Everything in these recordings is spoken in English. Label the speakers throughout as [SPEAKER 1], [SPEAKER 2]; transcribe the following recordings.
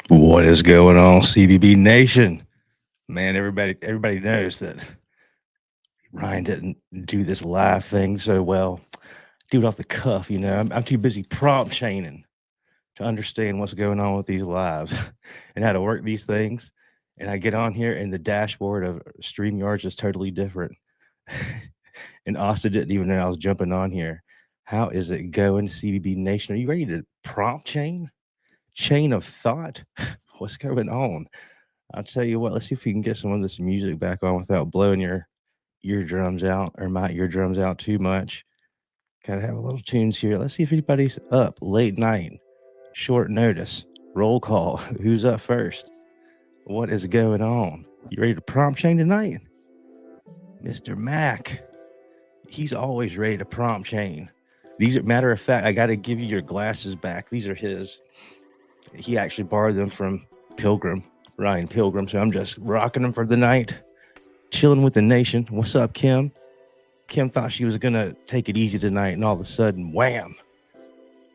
[SPEAKER 1] What is going on, CBB Nation? Man, everybody knows that Ryan didn't do this live thing so well. Do it off the cuff, you know. I'm too busy prompt chaining to understand what's going on with these lives and how to work these things. And I get on here, and the dashboard of StreamYards is totally different. And Austin didn't even know I was jumping on here. How is it going, CBB Nation? Are you ready to prompt chain? Chain of thought? What's going on? I'll tell you what, let's see if we can get some of this music back on without blowing your eardrums out or my eardrums out too much. Gotta have a little tunes here. Let's see if anybody's up late night, short notice, roll call. Who's up first? What is going on? You ready to prompt chain tonight? Mr. Mac. He's always ready to prompt chain. These are, matter of fact, I got to give you your glasses back. These are his. He actually borrowed them from Pilgrim, Ryan Pilgrim. So I'm just rocking them for the night, chilling with the nation. What's up, Kim? Kim thought she was going to take it easy tonight, and all of a sudden, wham,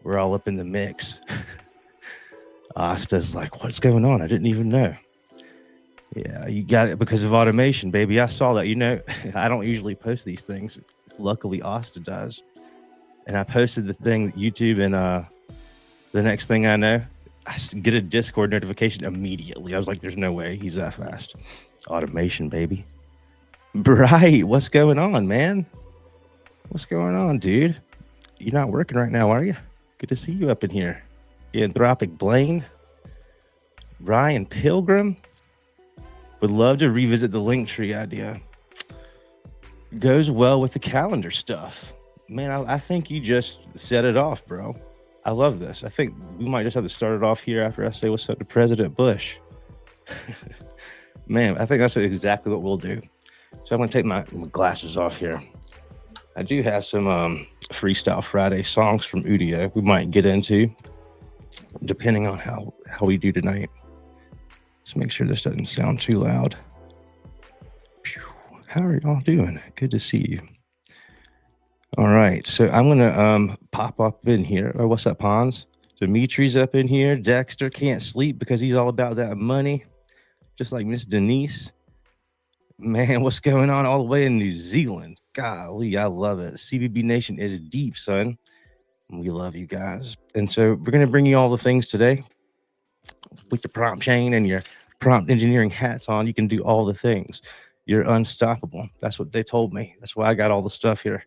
[SPEAKER 1] we're all up in the mix. Asta's like, what's going on? I didn't even know. Yeah, you got it because of automation, baby. I saw that. You know, I don't usually post these things. Luckily, Asta does. And I posted the thing, YouTube, and the next thing I know, get a Discord notification immediately. I was like, there's no way he's that fast. Automation, baby. Bright, what's going on, man? What's going on, dude? You're not working right now, are you? Good to see you up in here. Anthropic Blaine. Ryan Pilgrim. Would love to revisit the Linktree idea. Goes well with the calendar stuff. Man, I think you just set it off, bro. I love this. I think we might just have to start it off here after I say what's up to President Bush. Man, I think that's exactly what we'll do. So I'm going to take my glasses off here. I do have some Freestyle Friday songs from Udio we might get into, depending on how we do tonight. Let's make sure this doesn't sound too loud. How are y'all doing? Good to see you. All right, so I'm gonna pop up in here. Oh, what's up, Pons? Dimitri's up in here. Dexter can't sleep because he's all about that money, just like Miss Denise. Man, what's going on all the way in New Zealand? Golly, I love it. CBB Nation is deep, son. We love you guys. And so we're gonna bring you all the things today. With your prompt chain and your prompt engineering hats on, you can do all the things. You're unstoppable. That's what they told me. That's why I got all the stuff here.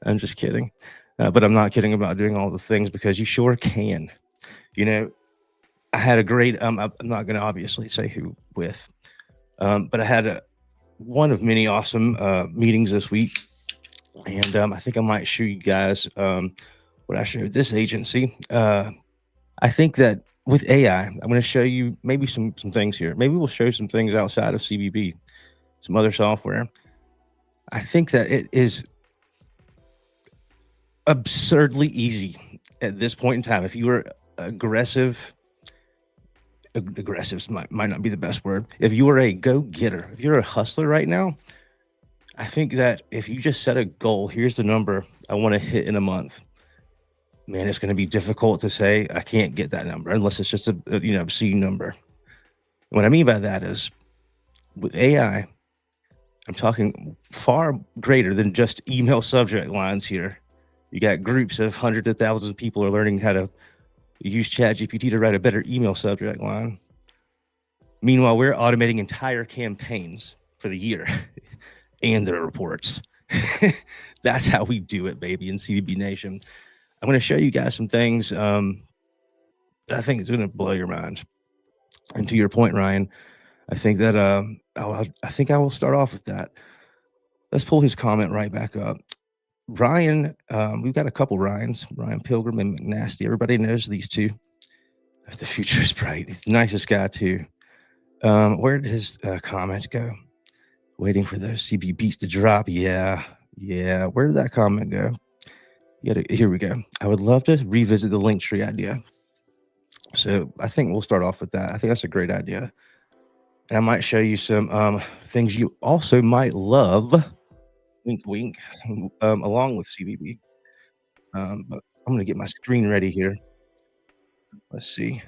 [SPEAKER 1] I'm just kidding. But I'm not kidding about doing all the things because you sure can. You know, I had a great, I'm not going to obviously say who with, but I had one of many awesome meetings this week. And I think I might show you guys what I showed this agency. I think that with AI, I'm going to show you maybe some things here. Maybe we'll show some things outside of CBB, some other software. I think that it is absurdly easy at this point in time. If you were aggressive might not be the best word. If you are a go-getter, if you're a hustler right now, I think that if you just set a goal, here's the number I want to hit in a month. Man, it's going to be difficult to say I can't get that number unless it's just a obscene number. What I mean by that is with AI, I'm talking far greater than just email subject lines here. You got groups of hundreds of thousands of people are learning how to use ChatGPT to write a better email subject line. Meanwhile, we're automating entire campaigns for the year and their reports. That's how we do it, baby, in CDB Nation. I'm going to show you guys some things that I think it's going to blow your mind. And to your point, Ryan, I think that I think I will start off with that. Let's pull his comment right back up. Ryan, we've got a couple Ryans, Ryan Pilgrim and McNasty. Everybody knows these two. The future is bright. He's the nicest guy too. Where did his comment go? Waiting for those CB beats to drop. Yeah. Where did that comment go? Here we go. I would love to revisit the Linktree idea. So I think we'll start off with that. I think that's a great idea. And I might show you some things you also might love. Wink, wink. Along with CBB. But I'm going to get my screen ready here. Let's see.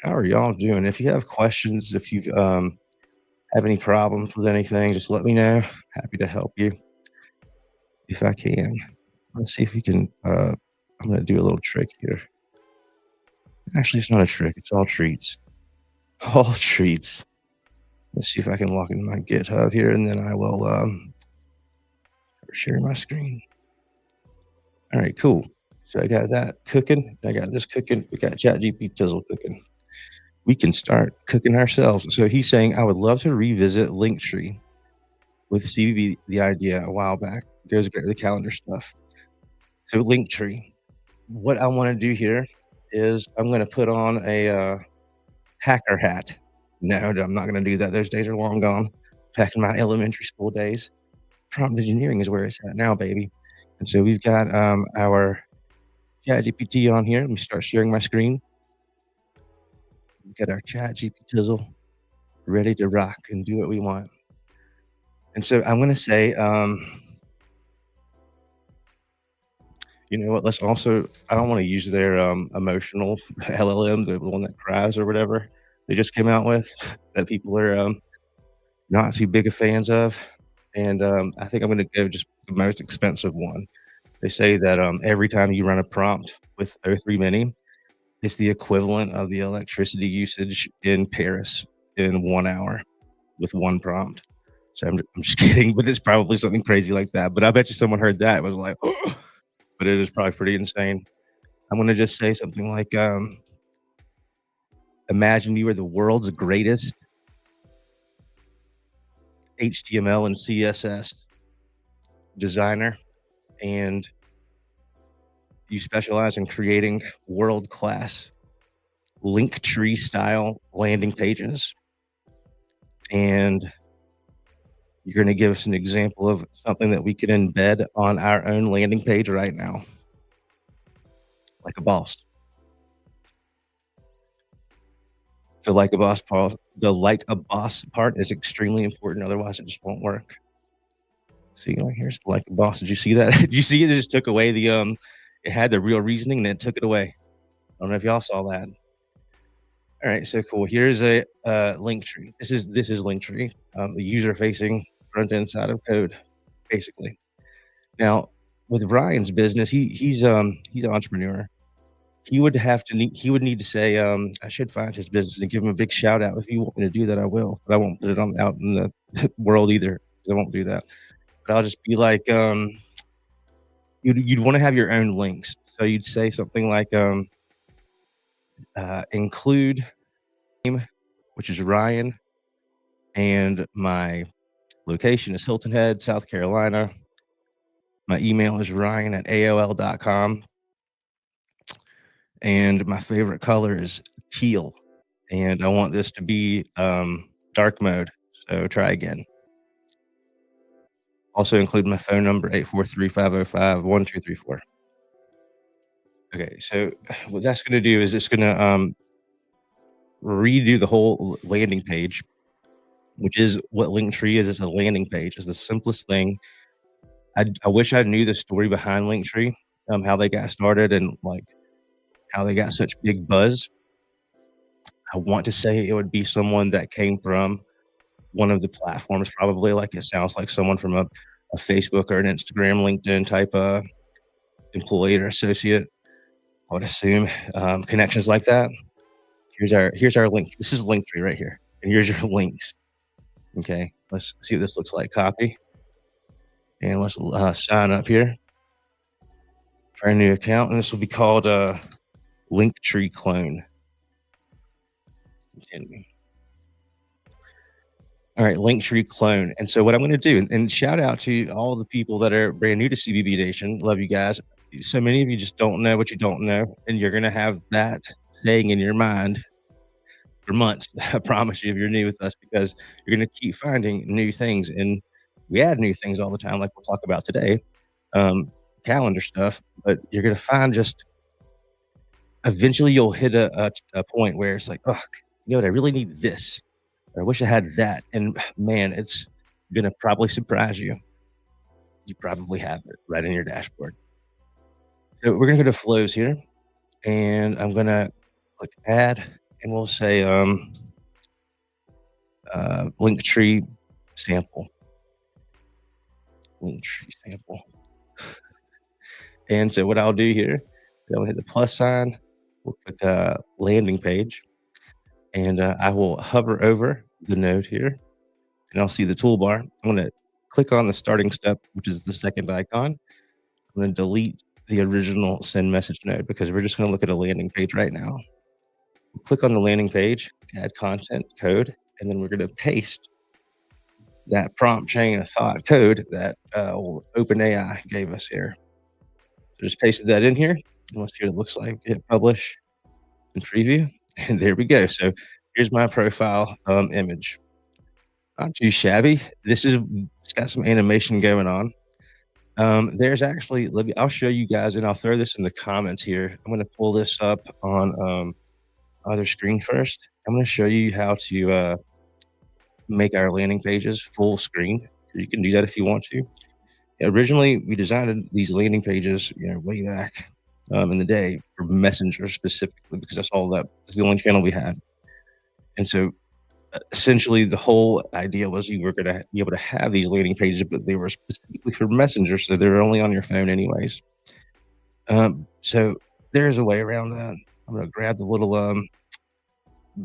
[SPEAKER 1] How are y'all doing? If you have questions, if you have any problems with anything, just let me know. Happy to help you if I can. Let's see if we can. I'm going to do a little trick here. Actually, it's not a trick. It's all treats. All treats. Let's see if I can log into my GitHub here, and then I will share my screen. All right, cool. So I got that cooking. I got this cooking. We got ChatGPT Tizzle cooking. We can start cooking ourselves. So he's saying, I would love to revisit Linktree with CBB, the idea a while back. Goes great with the calendar stuff. So Linktree. What I want to do here is I'm going to put on a hacker hat. No, I'm not going to do that. Those days are long gone. Back in my elementary school days, prompt engineering is where it's at now, baby. And so we've got our ChatGPT on here. Let me start sharing my screen. We've got our ChatGPT ready to rock and do what we want. And so I'm going to say, you know what? Let's also, I don't want to use their emotional LLM, the one that cries or whatever they just came out with that people are not too big of fans of. And I think I'm going to go just the most expensive one. They say that every time you run a prompt with O3 Mini, it's the equivalent of the electricity usage in Paris in 1 hour with one prompt. So I'm just kidding, but it's probably something crazy like that. But I bet you someone heard that and was like, oh, but it is probably pretty insane. I'm going to just say something like, imagine you were the world's greatest HTML and CSS designer, and you specialize in creating world-class link tree style landing pages. And you're going to give us an example of something that we could embed on our own landing page right now, like a boss. The like a boss part is extremely important. Otherwise, it just won't work. See, here's like a boss. Did you see that? Did you see it? It just took away the it had the real reasoning and then it took it away. I don't know if y'all saw that. All right, so cool. Here's a link tree. This is Linktree, the user-facing front-end side of code, basically. Now, with Ryan's business, he's an entrepreneur. He would need to say, I should find his business and give him a big shout out. If you want me to do that, I will. But I won't put it on out in the world either. I won't do that. But I'll just be like, you'd want to have your own links. So you'd say something like, include name, which is Ryan, and my location is Hilton Head, South Carolina. My email is ryan@aol.com. And my favorite color is teal. And I want this to be dark mode. So try again. Also include my phone number, 843-505-1234. Okay, so what that's going to do is it's going to redo the whole landing page, which is what Linktree is. It's a landing page. It's the simplest thing. I wish I knew the story behind Linktree, how they got started and like how they got such big buzz. I want to say it would be someone that came from one of the platforms, probably. Like it sounds like someone from a Facebook or an Instagram, LinkedIn type employee or associate. I would assume connections like that. Here's our link. This is Linktree right here, and here's your links. Okay, let's see what this looks like. Copy, and let's sign up here for a new account, and this will be called Linktree Clone. Continue. All right, Linktree Clone. And so what I'm going to do, and shout out to all the people that are brand new to CBB Nation. Love you guys. So many of you just don't know what you don't know, and you're going to have that saying in your mind for months. I promise you, if you're new with us, because you're going to keep finding new things, and we add new things all the time, like we'll talk about today, calendar stuff. But you're going to find just eventually you'll hit a point where it's like, oh, you know what, I really need this. I wish I had that. And man, it's going to probably surprise you. You probably have it right in your dashboard. So we're going to go to flows here, and I'm going to click add, and we'll say link tree sample, link tree sample. And so what I'll do here is I'll hit the plus sign, we'll click landing page, and I will hover over the node here, and I'll see the toolbar. I'm going to click on the starting step, which is the second icon. I'm going to delete the original send message node because we're just going to look at a landing page right now. We'll click on the landing page, add content code, and then we're going to paste that prompt chain of thought code that OpenAI gave us here. So just pasted that in here. And let's see what it looks like. Hit publish and preview, and there we go. So here's my profile image. Not too shabby. It's got some animation going on. There's actually, I'll show you guys, and I'll throw this in the comments here. I'm going to pull this up on other screen first. I'm going to show you how to make our landing pages full screen. You can do that if you want to. Originally, we designed these landing pages, way back in the day for Messenger specifically, because that's the only channel we had. And so essentially the whole idea was you were going to be able to have these landing pages, but they were specifically for Messenger, so they're only on your phone anyways. So there's a way around that. I'm going to grab the little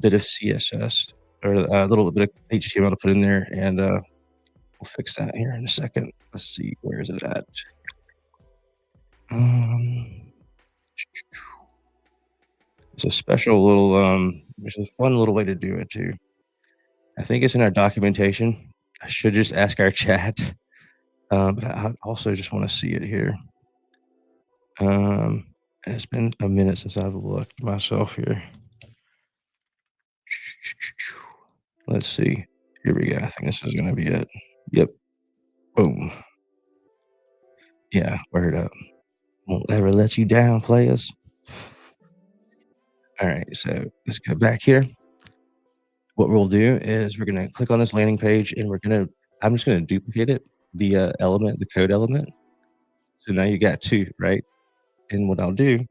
[SPEAKER 1] bit of CSS or a little bit of HTML to put in there, and we'll fix that here in a second. Let's see, where is it at? It's a special little there's a fun little way to do it too. I think it's in our documentation. I should just ask our chat, but I also just want to see it here. It's been a minute since I've looked myself here. Let's see. Here we go. I think this is going to be it. Yep. Boom. Yeah, word up. Won't ever let you down, players. All right, so let's go back here. What we'll do is we're going to click on this landing page, and I'm just going to duplicate it, the element, the code element. So now you got two, right? And what I'll do,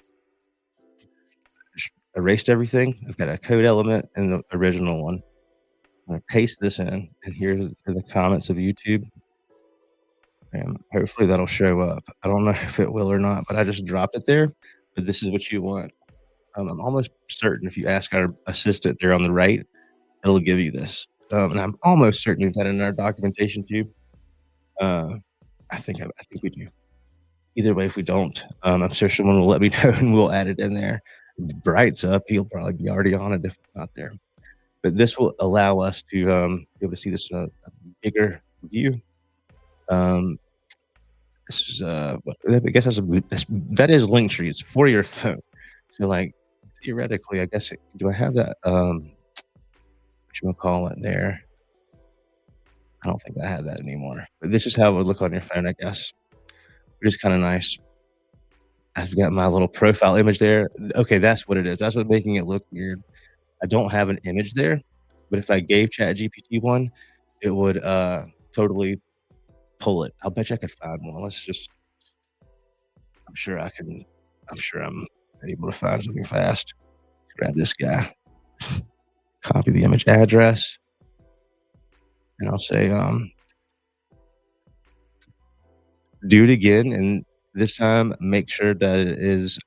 [SPEAKER 1] erased everything. I've got a code element and the original one. I'm going to paste this in, and here's the comments of YouTube. And hopefully that'll show up. I don't know if it will or not, but I just dropped it there. But this is what you want. I'm almost certain if you ask our assistant there on the right, it'll give you this. And I'm almost certain we've got it in our documentation too. I think we do. Either way, if we don't, I'm sure someone will let me know and we'll add it in there. If Bright's up, he'll probably be already on it if it's not there. But this will allow us to be able to see this in a bigger view. This is I guess that is Linktree. It's for your phone. So like theoretically, I guess do I have that what you call it there? I don't think I have that anymore. But this is how it would look on your phone, I guess. Which is kind of nice. I've got my little profile image there. Okay, that's what it is. That's what's making it look weird. I don't have an image there, but if I gave ChatGPT one, it would totally pull it. I'll bet you I could find one. I'm sure I'm able to find something fast. Let's grab this guy, copy the image address, and I'll say, do it again. And this time, make sure that it is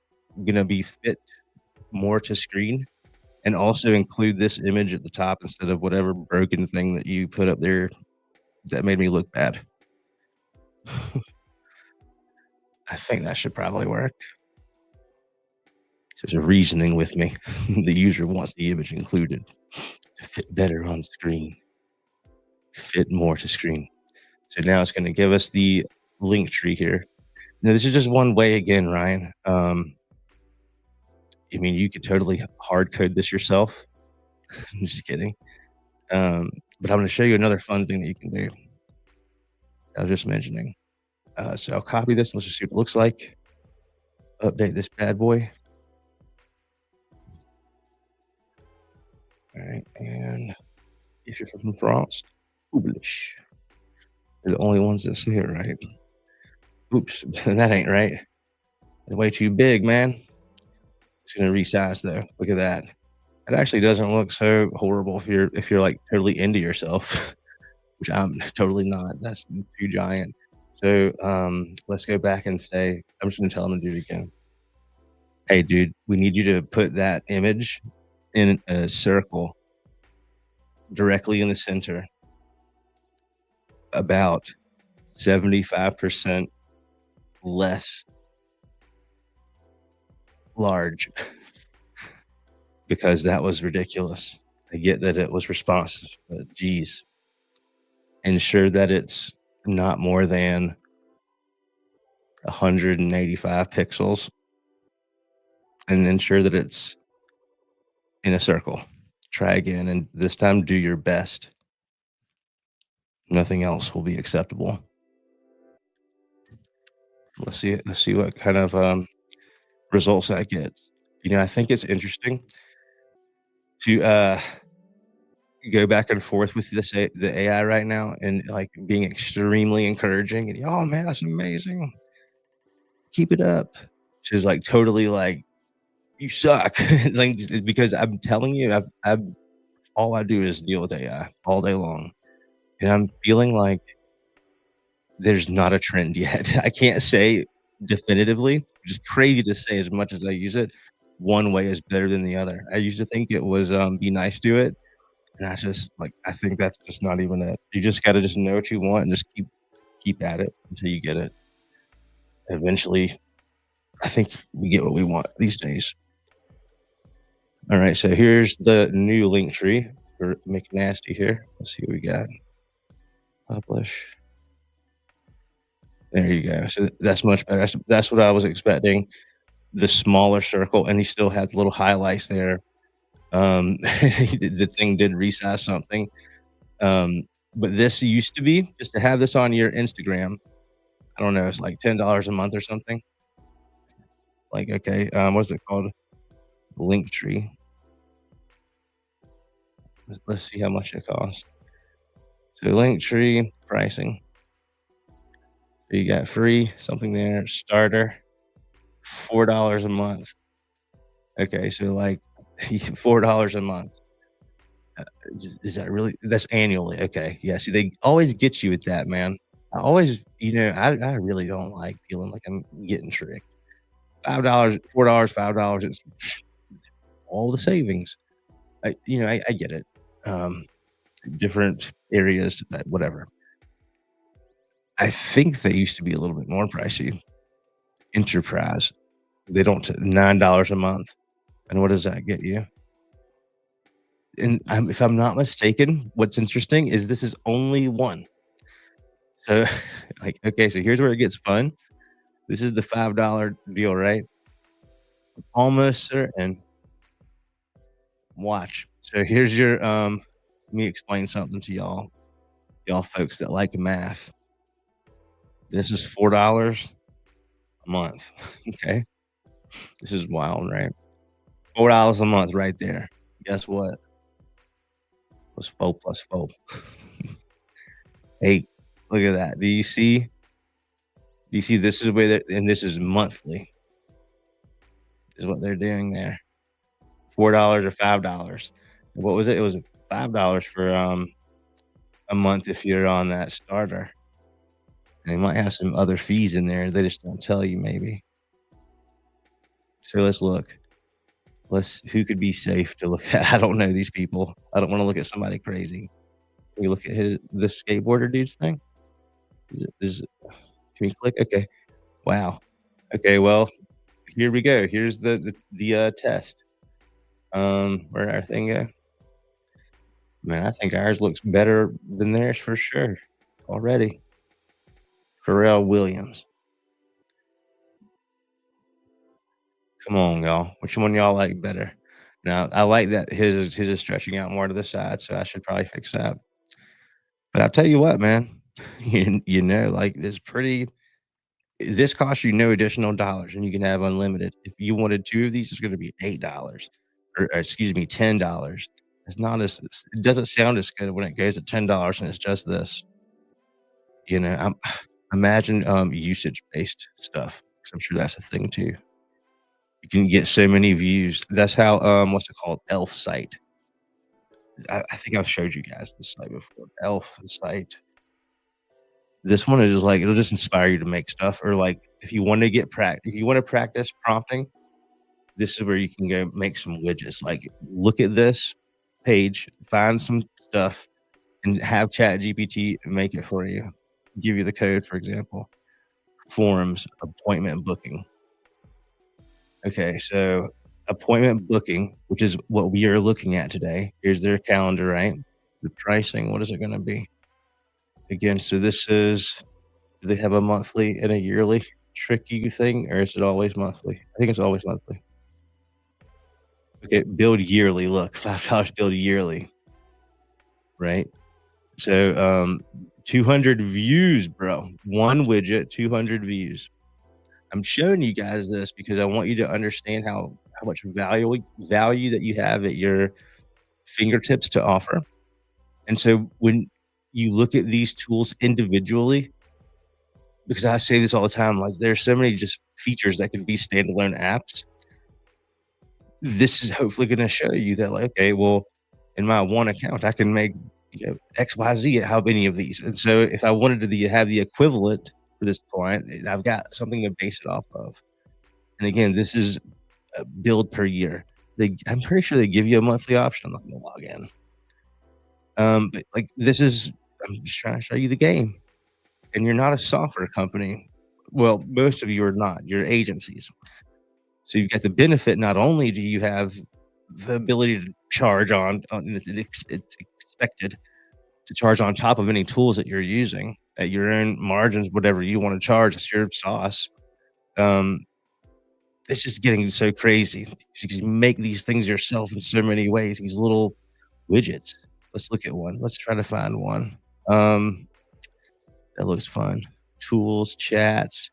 [SPEAKER 1] going to be fit more to screen, and also include this image at the top instead of whatever broken thing that you put up there that made me look bad. I think that should probably work. There's a reasoning with me. The user wants the image included to fit better on screen, fit more to screen. So now it's going to give us the link tree here. Now, this is just one way again, Ryan. I mean, you could totally hard code this yourself. I'm just kidding. But I'm going to show you another fun thing that you can do. I was just mentioning. So I'll copy this. Let's just see what it looks like. Update this bad boy. All right, and if you're from France, publish. They're the only ones that see it, right? Oops, that ain't right. They're way too big, man. It's gonna resize though. Look at that. It actually doesn't look so horrible if you're, like, totally into yourself, which I'm totally not. That's too giant. So, let's go back and say I'm just gonna tell him to do it again. "Hey, dude, we need you to put that image in a circle directly in the center, about 75% less large," because that was ridiculous. I get that it was responsive, but geez. Ensure that it's not more than 185 pixels, and ensure that it's in a circle. Try again, and this time do your best. Nothing else will be acceptable. Let's see what kind of, results that gets. I think it's interesting to, go back and forth with the AI right now and, like, being extremely encouraging and, "Oh, man, that's amazing. Keep it up." She's, like, totally, like, "You suck." Like, because I'm telling you, I've all I do is deal with AI all day long, and I'm feeling like there's not a trend yet. I can't say definitively, which is crazy to say as much as I use it, one way is better than the other. I used to think it was, be nice to it, and I just like, I think that's just not even it. You just gotta just know what you want and just keep at it until you get it. Eventually, I think we get what we want these days. Alright, so here's the new link tree for McNasty here. Let's see what we got. Publish. There you go. So that's much better. That's what I was expecting. The smaller circle, and he still had little highlights there. The thing did resize something. But this used to be just to have this on your Instagram. I don't know, it's like $10 a month or something. Like, okay, what's it called? Linktree. Let's see how much it costs. So Linktree pricing. So you got free something there, starter, $4 a month. Okay, so like $4 a month. Is that really that's annually, okay, yeah, see, they always get you with that, man. I always I really don't like feeling like I'm getting tricked. $5, $4, $5, it's all the savings. I get it. Um, Different areas that whatever. I think they used to be a little bit more pricey. Enterprise, they don't $9 a month, and what does that get you? And if I'm not mistaken, what's interesting is this is only one. So, like, okay, so here's where it gets fun. This is the $5 deal, right? Almost certain. Watch. So here's your let me explain something to y'all folks that like math. This is $4 a month. Okay. This is wild, right? $4 a month right there. Guess what? Plus four plus four. 8. Look at that. Do you see this is where and this is monthly is what they're doing there. $4 or $5. What was it? It was $5 for a month if you're on that starter. And they might have some other fees in there. They just don't tell you maybe. So let's look. Let's who could be safe to look at. I don't know these people. I don't want to look at somebody crazy. Can you look at the skateboarder dude's thing? Can you click? Okay. Wow. Okay. Well, here we go. Here's the test. Where'd our thing go? Man, I think ours looks better than theirs for sure already. Pharrell Williams. Come on, y'all. Which one y'all like better? Now, I like that his is stretching out more to the side, so I should probably fix that. But I'll tell you what, man, like this costs you no additional dollars and you can have unlimited. If you wanted 2 of these, it's gonna be $8 or excuse me, $10. It's not as it doesn't sound as good when it goes to $10 and it's just this. I'm imagine, usage-based stuff, 'cause I'm sure that's a thing too. You can get so many views. That's how, what's it called? Elf site. I think I've showed you guys this site before. Elf site. This one is just like it'll just inspire you to make stuff, or like if you want to practice prompting, this is where you can go make some widgets. Like look at this page, find some stuff, and have Chat GPT make it for you. Give you the code, for example. Forms, appointment booking. Okay, so appointment booking, which is what we are looking at today. Here's their calendar, right? The pricing, what is it going to be? Again, so this is, do they have a monthly and a yearly tricky thing, or is it always monthly? I think it's always monthly. Okay, build yearly. Look, $5 build yearly, right? So 200 views, bro. One widget, 200 views. I'm showing you guys this because I want you to understand how much value that you have at your fingertips to offer. And so when you look at these tools individually, because I say this all the time, like there's so many just features that can be standalone apps. This is hopefully going to show you that, like, okay, well, in my one account, I can make X, Y, Z at how many of these. And so if I wanted to have the equivalent for this client, I've got something to base it off of. And again, this is a build per year. I'm pretty sure they give you a monthly option. I'm not going to log in. But like this is, I'm just trying to show you the game. And you're not a software company. Well, most of you are not. You're agencies. So you've got the benefit. Not only do you have the ability to charge it's expected to charge on top of any tools that you're using at your own margins, whatever you want to charge, it's your sauce. Um, it's just getting so crazy. You can make these things yourself in so many ways. These little widgets. Let's look at one. Let's try to find one. That looks fun. Tools, chats,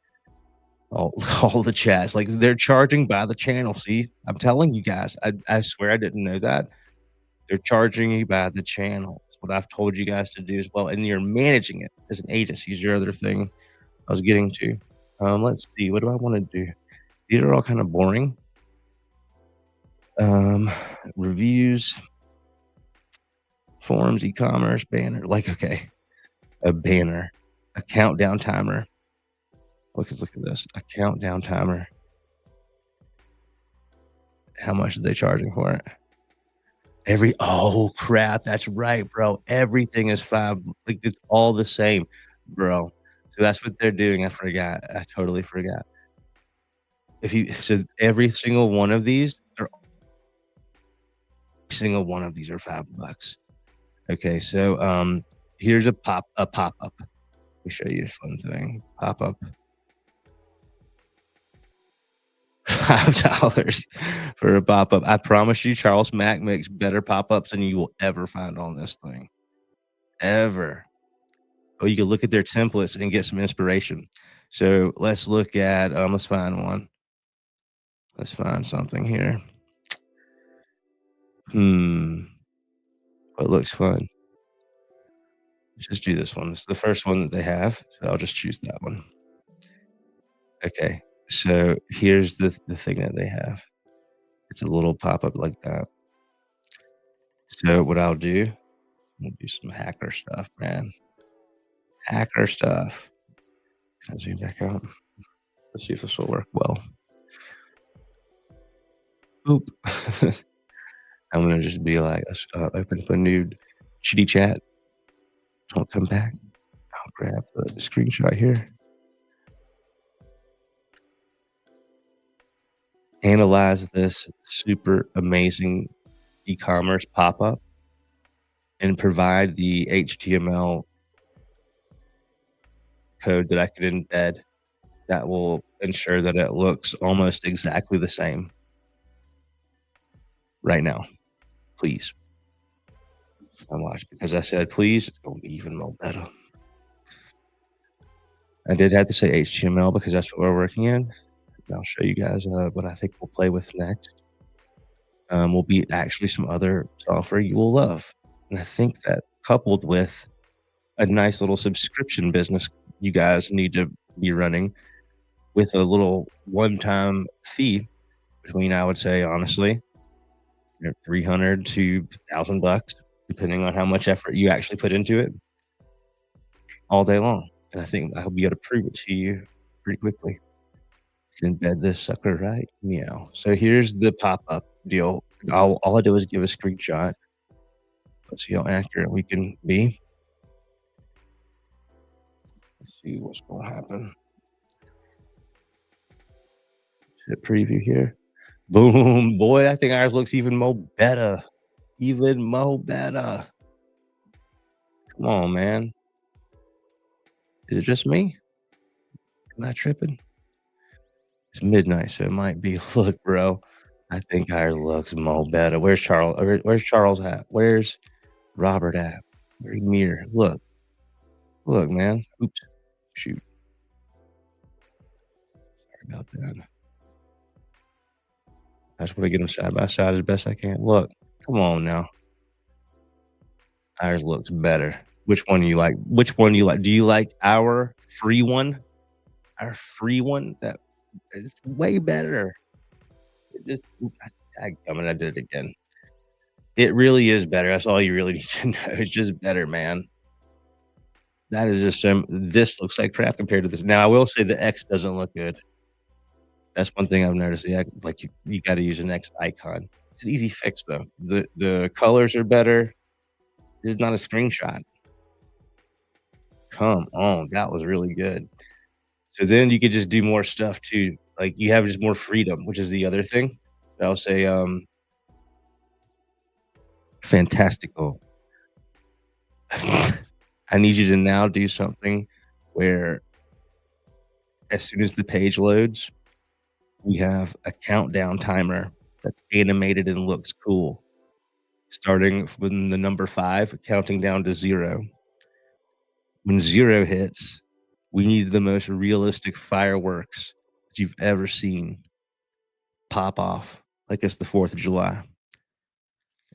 [SPEAKER 1] all, all the chats. Like they're charging by the channel. See, I'm telling you guys. I swear I didn't know that. They're charging you by the channel. That's what I've told you guys to do as well. And you're managing it as an agency is your other thing I was getting to. Let's see. What do I want to do? These are all kind of boring. Reviews, forums, e-commerce, banner. Like, okay, a banner, a countdown timer. Look at this, a countdown timer. How much are they charging for it? Oh crap, that's right, bro. Everything is 5. Like it's all the same, bro. So that's what they're doing. I forgot. I totally forgot. So every single one of these, are $5. Okay, so here's a pop-up. Let me show you a fun thing. Pop-up. $5 for a pop-up. I promise you, Charles Mack makes better pop-ups than you will ever find on this thing. Ever. Oh, you can look at their templates and get some inspiration. So let's look at let's find one. Let's find something here. What looks fun? Let's just do this one. It's the first one that they have. So I'll just choose that one. Okay. So here's the thing that they have. It's a little pop-up like that. So what I'll do some hacker stuff, man. Hacker stuff. Can I zoom back out? Let's see if this will work well. Oop. I'm gonna just be like, open up a new chitty chat. Don't come back. I'll grab the screenshot here. Analyze this super amazing e-commerce pop-up and provide the HTML code that I can embed that will ensure that it looks almost exactly the same right now. Please. And watch, because I said please, it's going to be even more better. I did have to say HTML because that's what we're working in. I'll show you guys what I think we'll play with next. Will be actually some other software you will love. And I think that coupled with a nice little subscription business you guys need to be running with a little one-time fee, between, I would say, honestly, 300 to $1,000, depending on how much effort you actually put into it all day long. And I think I'll be able to prove it to you pretty quickly. You can embed this sucker right meow. So here's the pop-up deal. All I do is give a screenshot. Let's see how accurate we can be. Let's see what's gonna happen. Hit preview here. Boom, boy, I think ours looks even more better. Even more better. Come on, man. Is it just me? Am I tripping? It's midnight, so it might be. Look, bro, I think ours looks more better. Where's Charles? Where's Charles at? Where's Robert at? Where's Mir? Look, man. Oops, shoot. Sorry about that. I just want to get them side by side as best I can. Look, come on now. Ours looks better. Which one do you like? Which one do you like? Do you like our free one? Our free one? That is way better. It just I did it again. It really is better. That's all you really need to know. It's just better, man. That is just this looks like crap compared to this. Now, I will say the X doesn't look good. That's one thing I've noticed. Yeah, like you gotta use an X icon. It's an easy fix though. The colors are better. This is not a screenshot. Come on, that was really good. So then you could just do more stuff too. Like you have just more freedom, which is the other thing. I'll say fantastical. I need you to now do something where as soon as the page loads, we have a countdown timer that's animated and looks cool, starting from the number 5, counting down to 0. When 0 hits, we need the most realistic fireworks that you've ever seen pop off, like it's the 4th of July.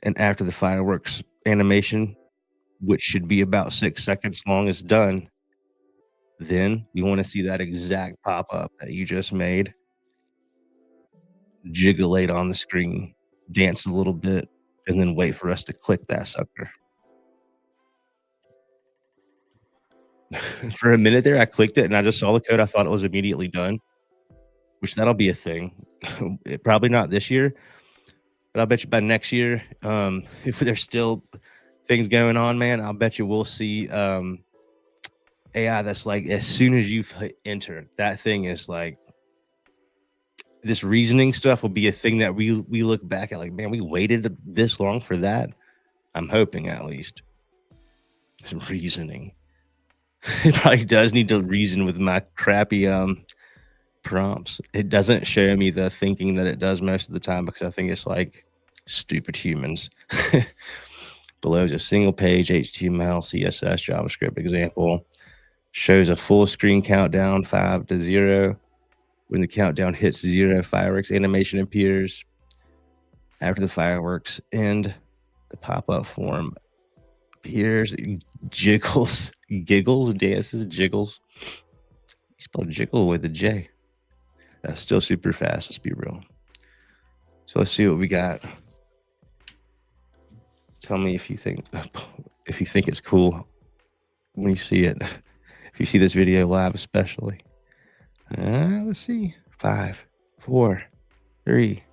[SPEAKER 1] And after the fireworks animation, which should be about 6 seconds long, is done, then you wanna see that exact pop-up that you just made jigglate on the screen, dance a little bit, and then wait for us to click that sucker. For a minute there, I clicked it and I just saw the code. I thought it was immediately done, which that'll be a thing. Probably not this year, but I'll bet you by next year, if there's still things going on, man, I'll bet you we'll see AI that's like as soon as you hit enter, that thing is like this reasoning stuff will be a thing that we look back at like, man, we waited this long for that. I'm hoping at least. Some reasoning. It probably does need to reason with my crappy prompts. It doesn't show me the thinking that it does most of the time because I think it's like stupid humans. Below is a single page HTML, CSS, JavaScript example. Shows a full screen countdown 5 to 0. When the countdown hits 0, fireworks animation appears. After the fireworks end, the pop-up form appears, giggles, dances, jiggles. You spelled jiggle with a J. That's still super fast, let's be real. So let's see what we got. Tell me if you think it's cool when you see it. If you see this video live, especially. Let's see. 5, 4, 3,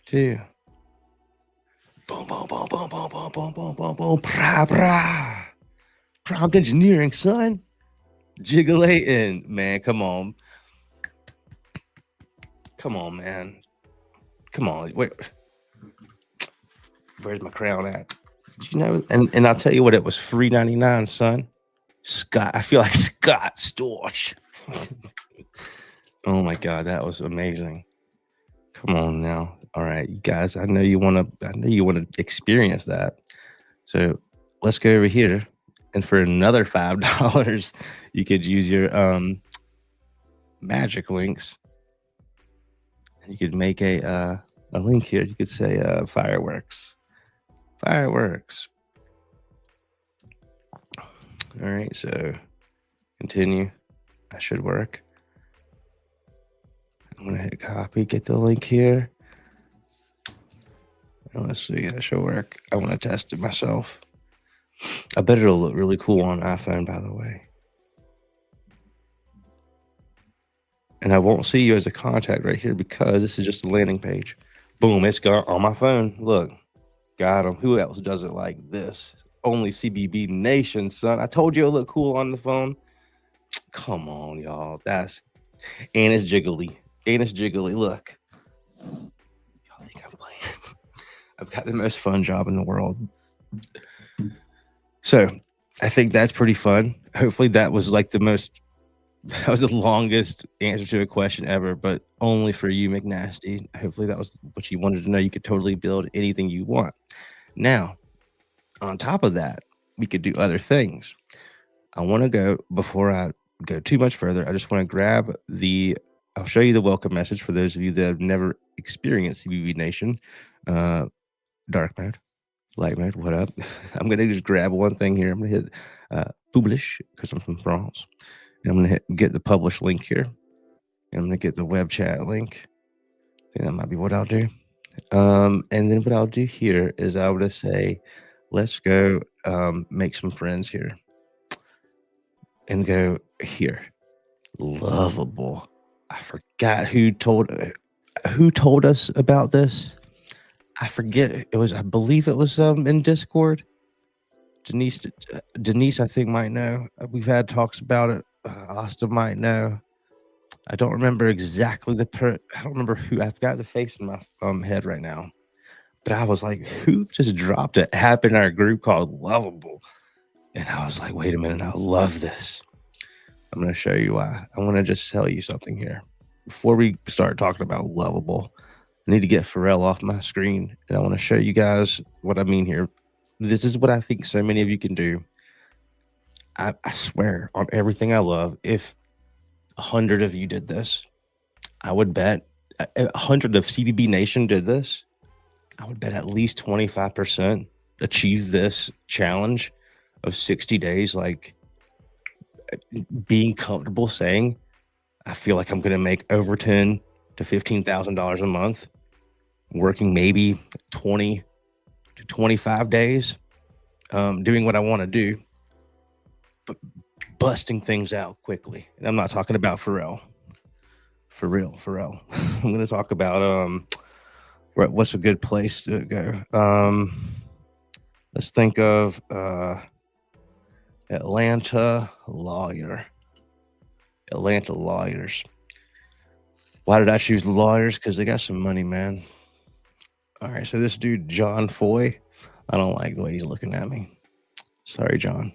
[SPEAKER 1] 2. Boom, boom, boom, boom, boom, boom, boom, boom, boom, boom. Brah, brah. Prompt engineering, son. Jiggling, man. Come on. Come on, man. Come on. Where's my crown at? Did you know? And I'll tell you what, it was $3.99, son. Scott. I feel like Scott Storch. Oh my God, that was amazing. Come on now. All right, you guys, I know you want to experience that. So let's go over here. And for another $5, you could use your magic links. You could make a link here. You could say fireworks. Fireworks. All right, so continue. That should work. I'm gonna hit copy, get the link here. Let's see. That should work. I want to test it myself. I bet it'll look really cool on iPhone, by the way. And I won't see you as a contact right here because this is just a landing page. Boom, it's gone on my phone. Look, got him. Who else does it like this? Only CBB Nation, son. I told you it looked cool on the phone. Come on, y'all. And it's jiggly. And it's jiggly. Look. Y'all think I'm playing? I've got the most fun job in the world. So I think that's pretty fun. Hopefully that was like that was the longest answer to a question ever, but only for you, McNasty. Hopefully that was what you wanted to know. You could totally build anything you want. Now, on top of that, we could do other things. I want to go, before I go too much further, I just want to grab I'll show you the welcome message for those of you that have never experienced CBB Nation. Dark mode, light mode, what up? I'm going to just grab one thing here. I'm going to hit publish because I'm from France. And I'm going to get the publish link here. And I'm going to get the web chat link. I think that might be what I'll do. And then what I'll do here is I would say, let's go make some friends here. And go here. Lovable. I forgot who told us about this. I forget. I believe it was in Discord. Denise, I think might know. We've had talks about it. Austin might know. I don't remember exactly I don't remember who. I've got the face in my head right now. But I was like, who just dropped an app in our group called Lovable? And I was like, wait a minute, I love this. I'm going to show you why. I want to just tell you something here. Before we start talking about Lovable, I need to get Pharrell off my screen. And I want to show you guys what I mean here. This is what I think so many of you can do. I swear on everything I love, if 100 of you did this, I would bet 100 of CBB Nation did this. I would bet at least 25% achieve this challenge of 60 days. Like being comfortable saying, I feel like I'm going to make over $10,000 to $15,000 a month, working maybe 20 to 25 days, doing what I want to do, but busting things out quickly. And I'm not talking about Pharrell. For real, Pharrell. I'm going to talk about what's a good place to go. Let's think of Atlanta lawyers. Why did I choose lawyers? Because they got some money, man. All right, so this dude, John Foy, I don't like the way he's looking at me. Sorry, John.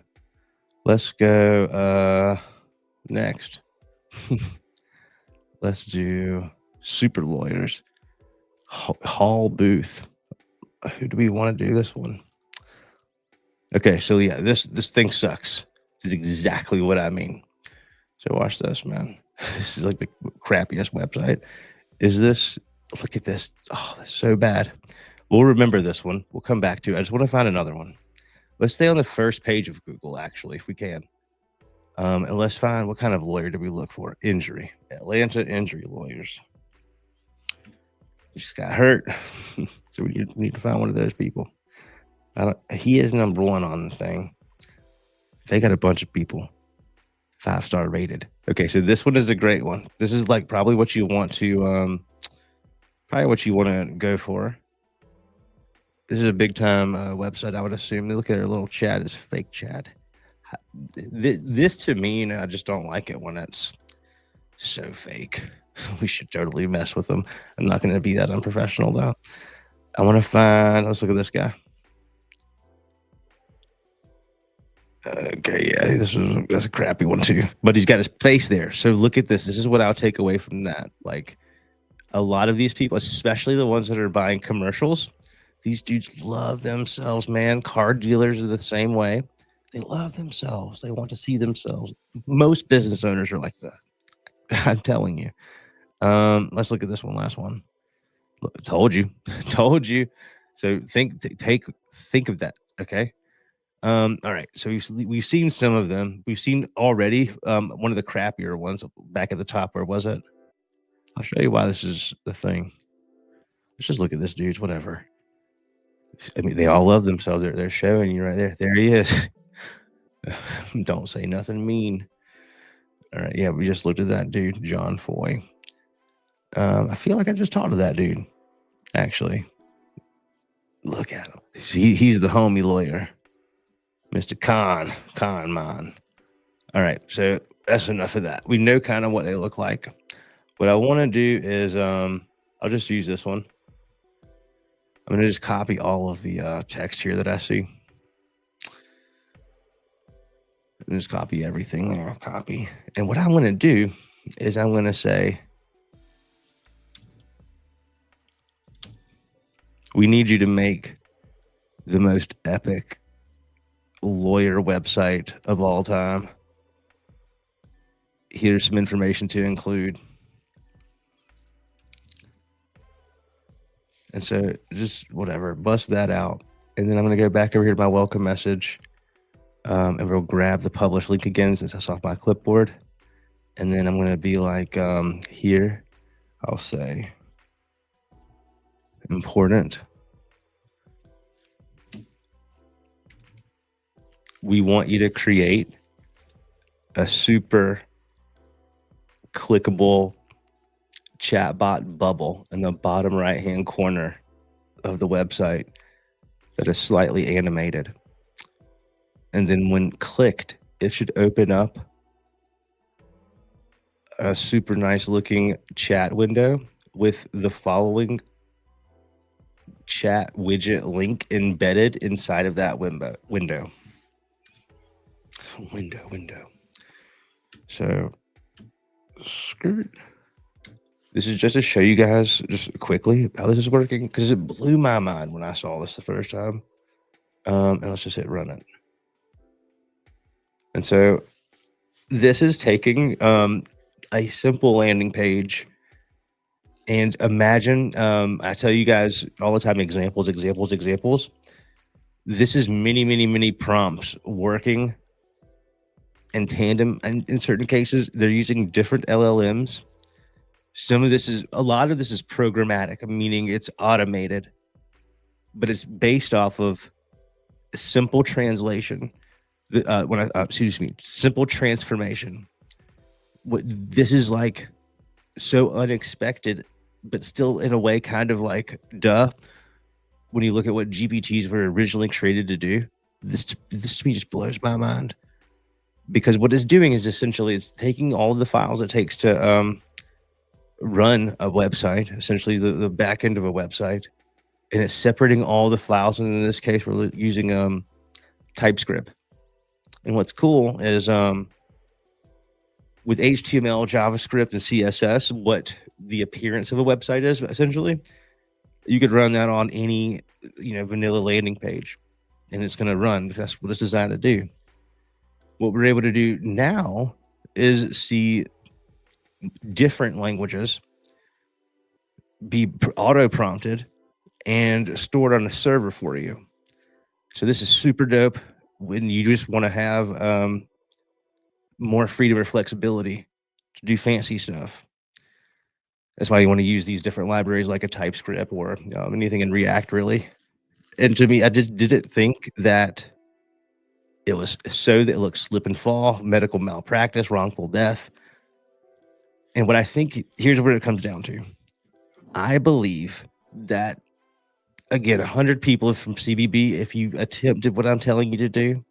[SPEAKER 1] Let's go next. Let's do super lawyers. Hall Booth. Who do we want to do this one? Okay, so yeah, this thing sucks. This is exactly what I mean. So watch this, man. This is like the crappiest website. Look at this. Oh, that's so bad. We'll remember this one. We'll come back to it. I just want to find another one. Let's stay on the first page of Google, actually, if we can. And let's find, what kind of lawyer do we look for? Injury. Atlanta injury lawyers. He just got hurt. So we need to find one of those people. He is number one on the thing. They got a bunch of people. 5-star rated. Okay, so this one is a great one. This is like probably what you want to go for. This is a big time website, I would assume. Look at their little chat. It's fake chat. This to me, I just don't like it when it's so fake. We should totally mess with them. I'm not going to be that unprofessional though. I want to find. Let's look at this guy. Okay, yeah, that's a crappy one too. But he's got his face there. So look at this. This is what I'll take away from that. Like a lot of these people, especially the ones that are buying commercials, these dudes love themselves, man. Car dealers are the same way. They love themselves. They want to see themselves. Most business owners are like that. I'm telling you. Let's look at this last one. Look, told you. So think of that. Okay. All right. So we've seen some of them. We've seen already one of the crappier ones back at the top. Where was it? I'll show you why this is the thing. Let's just look at this dude's whatever. I mean, they all love themselves. They're showing you right there. There he is. Don't say nothing mean. All right, yeah, we just looked at that dude, John Foy. I feel like I just talked to that dude. Actually, look at him. He's the homie lawyer, Mr. Con Man. All right, so that's enough of that. We know kind of what they look like. What I want to do is I'll just use this one. I'm gonna just copy all of the text here that I see. And just copy everything there. Copy. And what I'm gonna do is I'm gonna say, we need you to make the most epic lawyer website of all time. Here's some information to include. And so just whatever, bust that out. And then I'm going to go back over here to my welcome message. And we'll grab the publish link again since that's off my clipboard. And then I'm going to be like, here, I'll say important. We want you to create a super clickable chatbot bubble in the bottom right-hand corner of the website that is slightly animated. And then when clicked, it should open up a super nice looking chat window with the following chat widget link embedded inside of that window. So screw it. This is just to show you guys just quickly how this is working, because it blew my mind when I saw this the first time. And let's just hit run it. And so this is taking a simple landing page, and imagine, I tell you guys all the time, examples. This is many prompts working in tandem, and in certain cases, they're using different LLMs. A lot of this is programmatic, meaning it's automated, but it's based off of simple translation. Simple transformation. What this is like, so unexpected, but still in a way kind of like duh. When you look at what GPTs were originally created to do, this to me just blows my mind, because what it's doing is essentially it's taking all of the files it takes to run a website, essentially the back end of a website, and it's separating all the files. And in this case, we're using TypeScript. And what's cool is with HTML, JavaScript, and CSS, what the appearance of a website is, essentially, you could run that on any vanilla landing page, and it's going to run. That's what it's designed to do. What we're able to do now is see different languages be auto prompted and stored on a server for you. So this is super dope when you just want to have more freedom or flexibility to do fancy stuff. That's why you want to use these different libraries like a TypeScript or anything in React, really. And to me, I just didn't think that it was so that it looks slip and fall, medical malpractice, wrongful death. And what I think, here's where it comes down to. I believe that, again, 100 people from CBB, if you attempted what I'm telling you to do,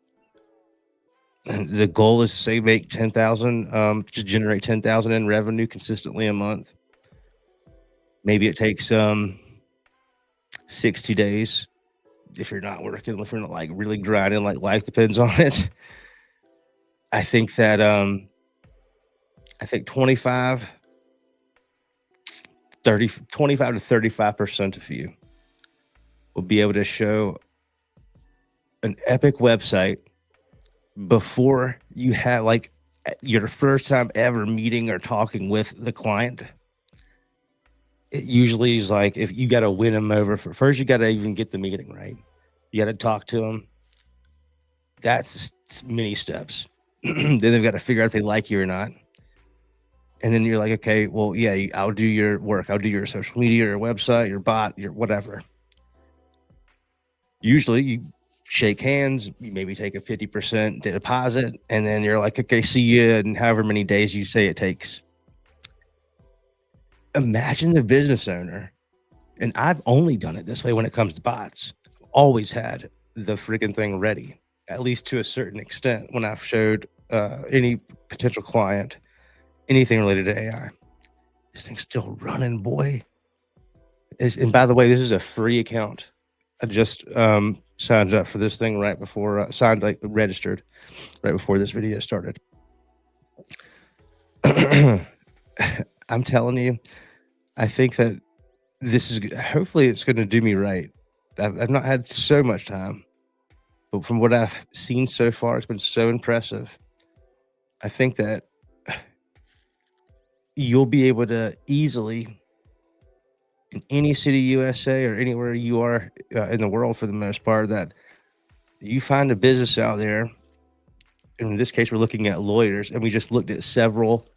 [SPEAKER 1] and the goal is to say make 10,000, just generate 10,000 in revenue consistently a month. Maybe it takes 60 days if you're not working, if you're not like really grinding, like life depends on it. I think that 25 to 35% of you will be able to show an epic website before you have like your first time ever meeting or talking with the client. It usually is like, if you got to win them over first, you got to even get the meeting right. You got to talk to them. That's many steps. Then they've got to figure out if they like you or not. And then you're like, okay, well, yeah, I'll do your work. I'll do your social media, your website, your bot, your whatever. Usually you shake hands, you maybe take a 50% deposit, and then you're like, okay, see you in however many days you say it takes. Imagine the business owner, and I've only done it this way when it comes to bots. Always had the freaking thing ready, at least to a certain extent, when I've showed any potential client anything related to AI. This thing's still running, boy. And by the way, this is a free account. I just signed up for this thing right before registered right before this video started. I'm telling you, I think that this is hopefully it's going to do me right. I've not had so much time, but from what I've seen so far, it's been so impressive. I think that you'll be able to easily, in any city USA or anywhere you are in the world for the most part, that you find a business out there. In this case, we're looking at lawyers, and we just looked at several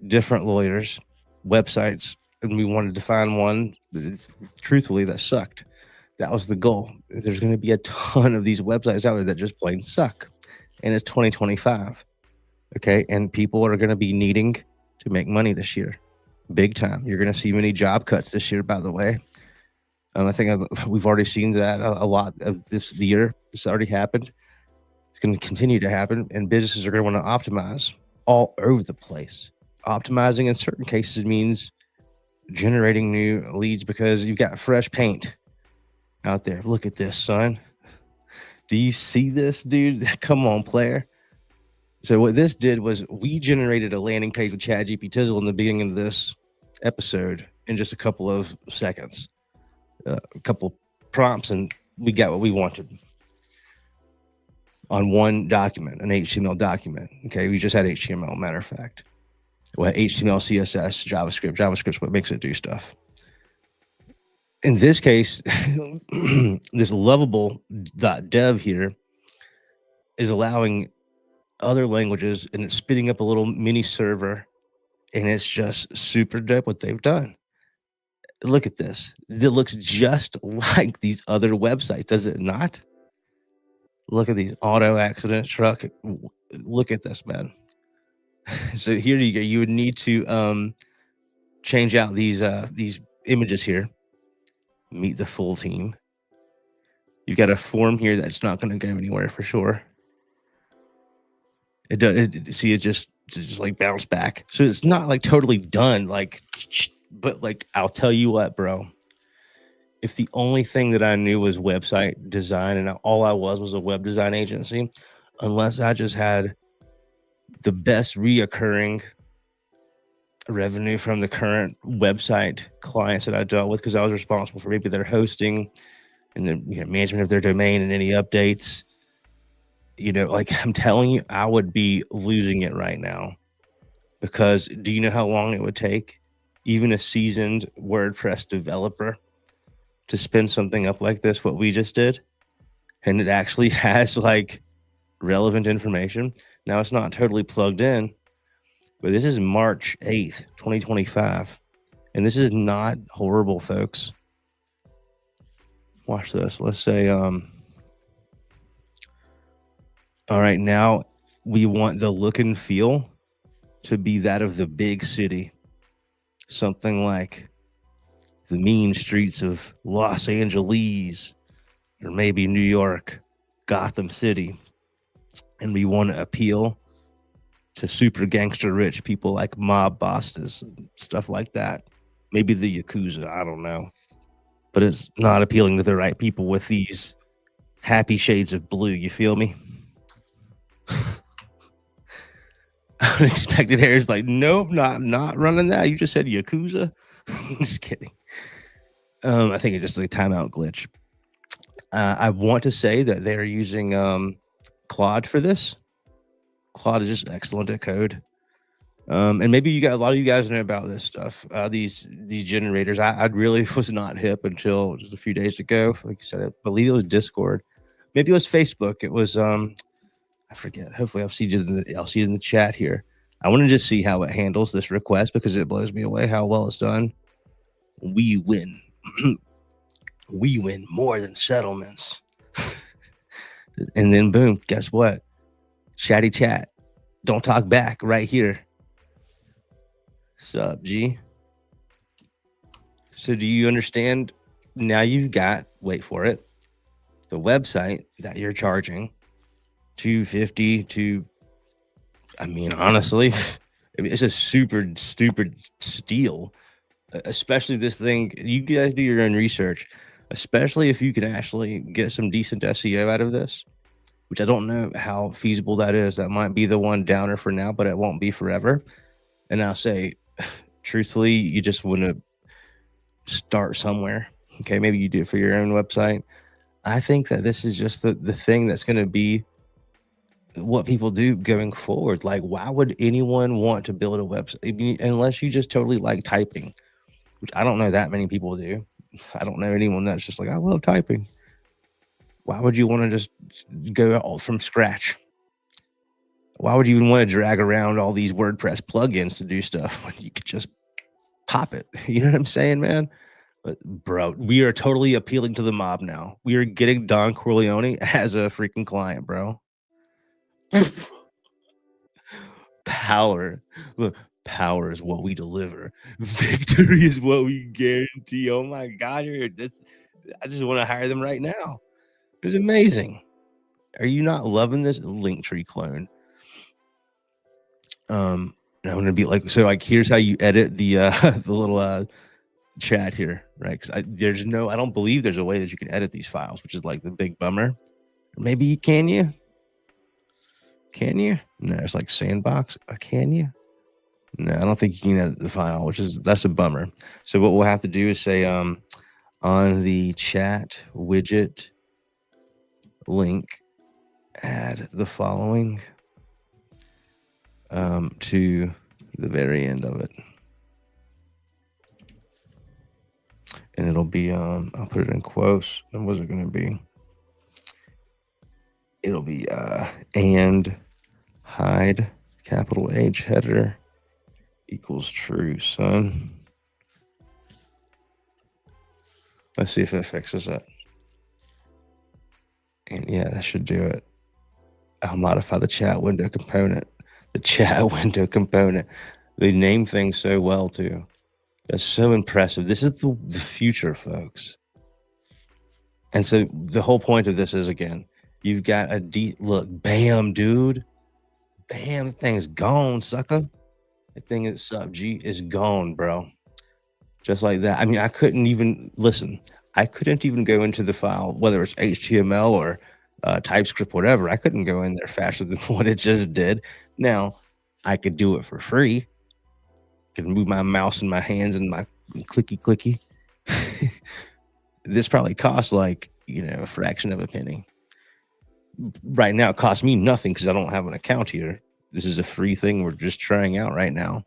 [SPEAKER 1] different lawyers' websites, and we wanted to find one, truthfully, that sucked. That was the goal. There's going to be a ton of these websites out there that just plain suck, and it's 2025. Okay, and people are going to be needing to make money this year, big time. You're going to see many job cuts this year, by the way. I think we've already seen that a lot of this year. It's already happened. It's going to continue to happen, and businesses are going to want to optimize all over the place. Optimizing in certain cases means generating new leads because you've got fresh paint out there. Look at this, son. Do you see this, dude? Come on, player. So what this did was we generated a landing page with ChatGPT in the beginning of this episode in just a couple of seconds, a couple prompts, and we got what we wanted on one document, an HTML document. Okay, we just had HTML, matter of fact. Well, HTML, CSS, JavaScript. JavaScript's what makes it do stuff. In this case, this lovable.dev here is allowing other languages, and it's spitting up a little mini server, and it's just super dope what they've done. Look at this. It looks just like these other websites, does it not? Look at these auto accident truck. Look at this, man. So here you go. You would need to change out these images here. Meet the full team. You've got a form here that's not going to go anywhere for sure. It does. See, it just like bounced back. So it's not like totally done. Like, but like I'll tell you what, bro. If the only thing that I knew was website design, and all I was a web design agency, unless I just had the best reoccurring revenue from the current website clients that I dealt with, because I was responsible for maybe their hosting and the management of their domain and any updates. Like I'm telling you, I would be losing it right now, because do you know how long it would take even a seasoned WordPress developer to spin something up like this, what we just did? And it actually has like relevant information. Now it's not totally plugged in, but this is March 8th, 2025. And this is not horrible, folks. Watch this. Let's say, all right, now we want the look and feel to be that of the big city. Something like the mean streets of Los Angeles, or maybe New York, Gotham City. And we want to appeal to super gangster rich people like mob bosses, stuff like that. Maybe the Yakuza, I don't know. But it's not appealing to the right people with these happy shades of blue, you feel me? Unexpected hair is like, nope, not running that. You just said Yakuza. Just kidding. I think it's just a timeout glitch. I want to say that they're using Claude for this. Claude is just excellent at code. And maybe a lot of you guys know about this stuff. These generators. I really was not hip until just a few days ago. Like I said, I believe it was Discord. Maybe it was Facebook. It was I forget. Hopefully I'll see it in the chat here. I want to just see how it handles this request, because it blows me away how well it's done. We win. We win more than settlements. And then boom, guess what? Chatty chat. Don't talk back right here. Sup, G? So do you understand? Now you've got, wait for it, the website that you're charging 250 to, I mean, honestly, I mean, it's a super stupid steal, especially this thing. You guys do your own research, especially if you can actually get some decent SEO out of this, which I don't know how feasible that is. That might be the one downer for now, but it won't be forever. And I'll say, truthfully, you just want to start somewhere. Okay, maybe you do it for your own website. I think that this is just the thing that's going to be what people do going forward. Like, why would anyone want to build a website? I mean, unless you just totally like typing, which I don't know that many people do. I don't know anyone that's just like, I love typing. Why would you want to just go all from scratch? Why would you even want to drag around all these WordPress plugins to do stuff when you could just pop it? You know what I'm saying, man? But bro, we are totally appealing to the mob now. We are getting Don Corleone as a freaking client, bro. Power. Look, power is what we deliver. Victory is what we guarantee. Oh my God, I just want to hire them right now. It's amazing. Are you not loving this Linktree clone? And I'm gonna be like, so like, here's how you edit the the little chat here, right? Because I don't believe there's a way that you can edit these files, which is like the big bummer. Maybe can you? Can you? No, it's like sandbox. Can you? No, I don't think you can edit the file, that's a bummer. So what we'll have to do is say on the chat widget link, add the following to the very end of it. And it'll be I'll put it in quotes. And what's it gonna be? It'll be and hide capital H header equals true, son. Let's see if it fixes it. And yeah, that should do it. I'll modify the chat window component. The chat window component. They name things so well too. That's so impressive. This is the future, folks. And so the whole point of this is, again, you've got a deep look. Bam, dude. Bam, the thing's gone, sucker. The thing is sub G is gone, bro. Just like that. I mean, I couldn't even listen. I couldn't even go into the file, whether it's HTML or TypeScript, whatever. I couldn't go in there faster than what it just did. Now, I could do it for free. Could move my mouse and my hands and my clicky. This probably costs like, a fraction of a penny. Right now, it costs me nothing because I don't have an account here. This is a free thing we're just trying out right now.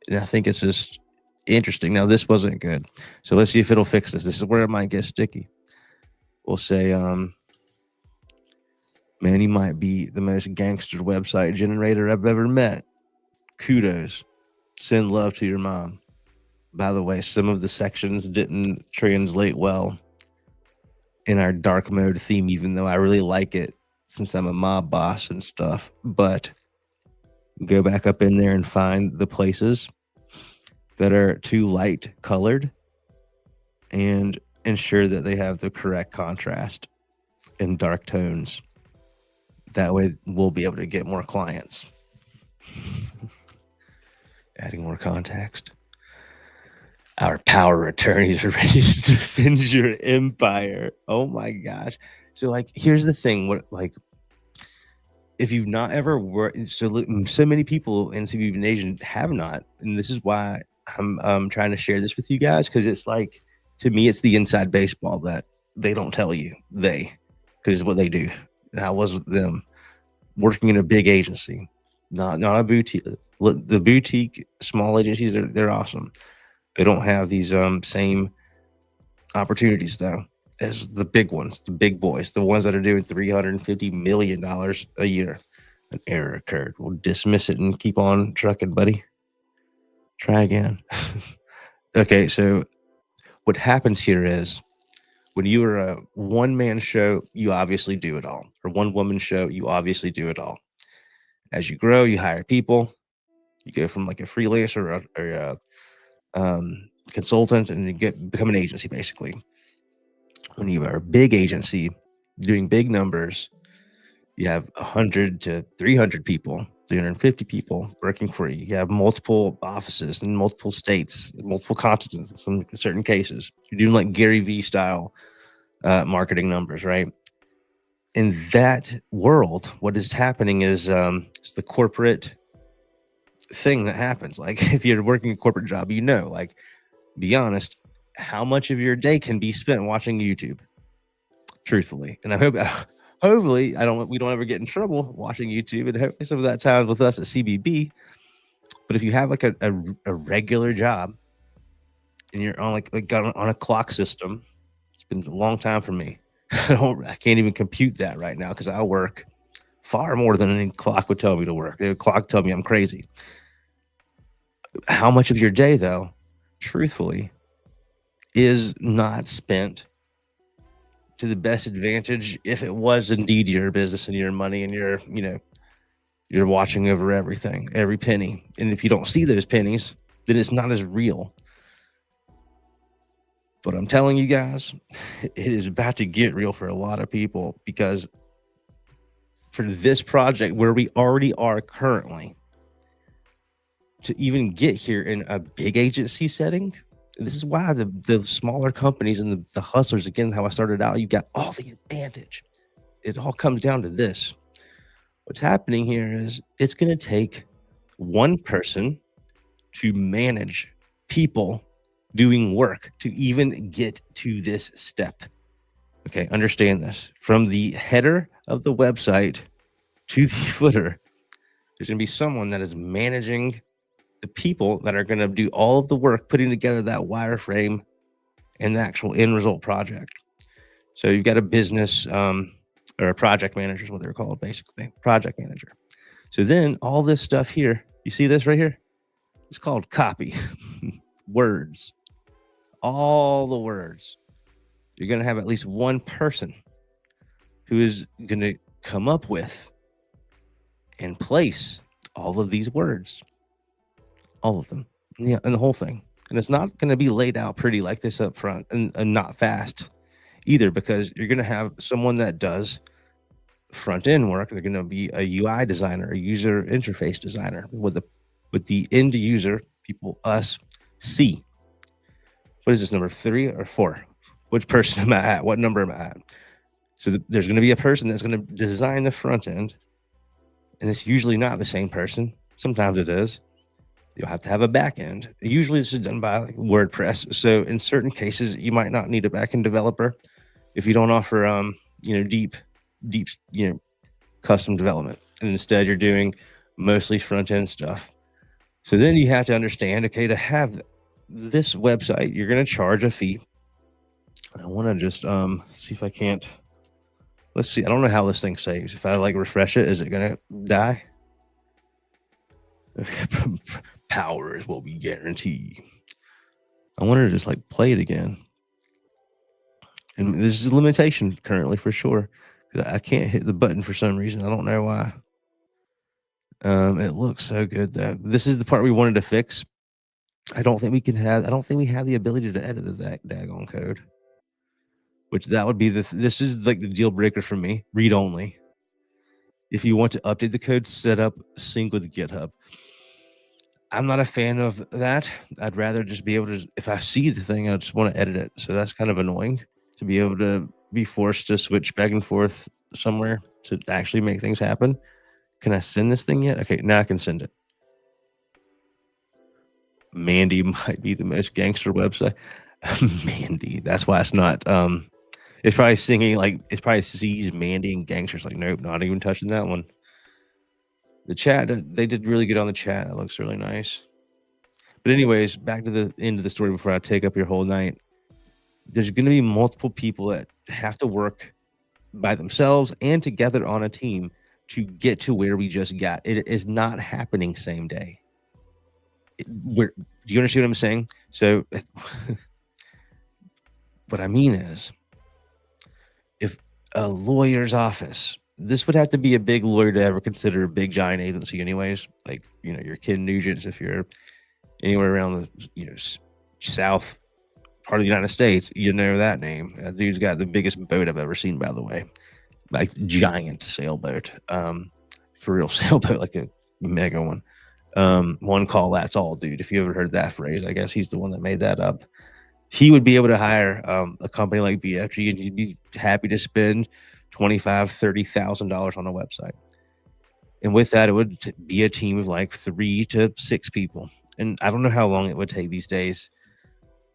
[SPEAKER 1] And I think it's just interesting. Now, this wasn't good. So let's see if it'll fix this. This is where it might get sticky. We'll say, man, you might be the most gangster website generator I've ever met. Kudos. Send love to your mom. By the way, some of the sections didn't translate well in our dark mode theme, even though I really like it since I'm a mob boss and stuff. But go back up in there and find the places that are too light colored and ensure that they have the correct contrast in dark tones. That way we'll be able to get more clients. Adding more context. Our power attorneys are ready to defend your empire. Oh my gosh. So like, here's the thing. If you've not ever worked, so many people in CBB Nation have not, and this is why I'm trying to share this with you guys, because it's like, to me, it's the inside baseball that they don't tell you, because it's what they do. And I was with them working in a big agency, not a boutique. Look, the boutique small agencies, they're awesome. They don't have these same opportunities though as the big ones, the big boys, the ones that are doing $350 million a year. An error occurred. We'll dismiss it and keep on trucking, buddy. Try again. Okay, so what happens here is When you are a one-man show, you obviously do it all, or one-woman show, you obviously do it all. As you grow, you hire people. You go from like a freelancer or a consultant, and you become an agency basically. When you are a big agency doing big numbers, you have 100 to 300 people, 350 people working for you. You have multiple offices in multiple states, multiple continents in some certain cases. You're doing like Gary V style marketing numbers, right? In that world, what is happening is it's the corporate thing that happens. Like if you're working a corporate job, like, be honest, how much of your day can be spent watching YouTube? Truthfully, and I hope, hopefully, we don't ever get in trouble watching YouTube, and hopefully some of that time with us at CBB. But if you have like a regular job and you're on on a clock system, it's been a long time for me. I can't even compute that right now because I work far more than any clock would tell me to work. The clock tell me I'm crazy. How much of your day, though, truthfully, is not spent to the best advantage if it was indeed your business and your money and you're watching over everything, every penny. And if you don't see those pennies, then it's not as real. But I'm telling you guys, it is about to get real for a lot of people, because for this project where we already are currently, to even get here in a big agency setting, this is why the smaller companies and the hustlers, again, how I started out, you got all the advantage. It all comes down to this. What's happening here is it's going to take one person to manage people doing work to even get to this step. Okay, understand this. From the header of the website to the footer, there's going to be someone that is managing the people that are going to do all of the work, putting together that wireframe and the actual end result project. So you've got a business or a project manager is what they're called, basically, project manager. So then all this stuff here, you see this right here? It's called copy. Words. All the words. You're going to have at least one person who is going to come up with and place all of these words. All of them. Yeah, and the whole thing. And it's not going to be laid out pretty like this up front, and not fast either, because you're going to have someone that does front end work. They're going to be a UI designer, a user interface designer, with the end user, people, us, see. What is this, number 3 or 4? Which person am I at? What number am I at? So there's going to be a person that's going to design the front end, and it's usually not the same person. Sometimes it is. You'll have to have a back end. Usually this is done by WordPress. So in certain cases, you might not need a back end developer if you don't offer deep custom development. And instead you're doing mostly front end stuff. So then you have to understand, okay, to have this website, you're going to charge a fee. I want to just see if I can't. Let's see. I don't know how this thing saves. If I refresh it, is it going to die? Power is what we guarantee. I wanted to just play it again. And this is a limitation currently for sure. I can't hit the button for some reason. I don't know why. It looks so good though. This is the part we wanted to fix. I don't think we have the ability to edit that daggone code. Which that would be this is the deal breaker for me. Read only. If you want to update the code, set up sync with GitHub. I'm not a fan of that. I'd rather just be able to, if I see the thing, I just want to edit it. So that's kind of annoying to be able to be forced to switch back and forth somewhere to actually make things happen. Can I send this thing yet? Okay, now I can send it. Mandy might be the most gangster website. Mandy, that's why it's not. It's probably singing it probably sees Mandy and gangsters nope, not even touching that one. The chat, they did really good on the chat. That looks really nice. But anyways, back to the end of the story before I take up your whole night. There's going to be multiple people that have to work by themselves and together on a team to get to where we just got. It is not happening same day. Do you understand what I'm saying? So what I mean is, A lawyer's office. This would have to be a big lawyer to ever consider a big giant agency anyways. Like, your Ken Nugents, if you're anywhere around the, south part of the United States, you know that name. That dude's got the biggest boat I've ever seen, by the way. Like giant sailboat. For real sailboat, like a mega one. One call, that's all, dude. If you ever heard that phrase, I guess he's the one that made that up. He would be able to hire a company like BFG, and he'd be happy to spend $25,000-$30,000 on a website. And with that, it would be a team of like 3 to 6 people. And I don't know how long it would take these days.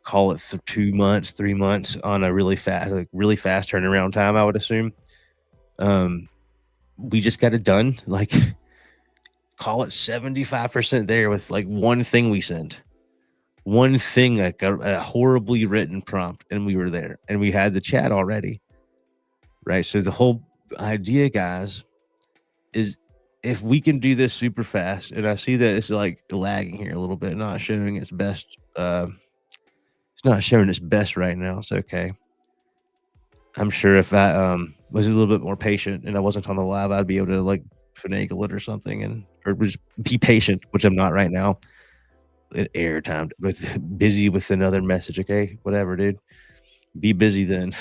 [SPEAKER 1] Call it 2 months, 3 months on a really fast turnaround time, I would assume. We just got it done. Like, call it 75% there with like one thing we sent. One thing, like a horribly written prompt, and we were there, and we had the chat already, right? So the whole idea, guys, is if we can do this super fast, and I see that it's like lagging here a little bit, not showing its best. It's not showing its best right now. It's okay. I'm sure if I was a little bit more patient and I wasn't on the live, I'd be able to like finagle it or something, or just be patient, which I'm not right now. Airtime, but busy with another message. Okay, whatever, dude. Be busy then.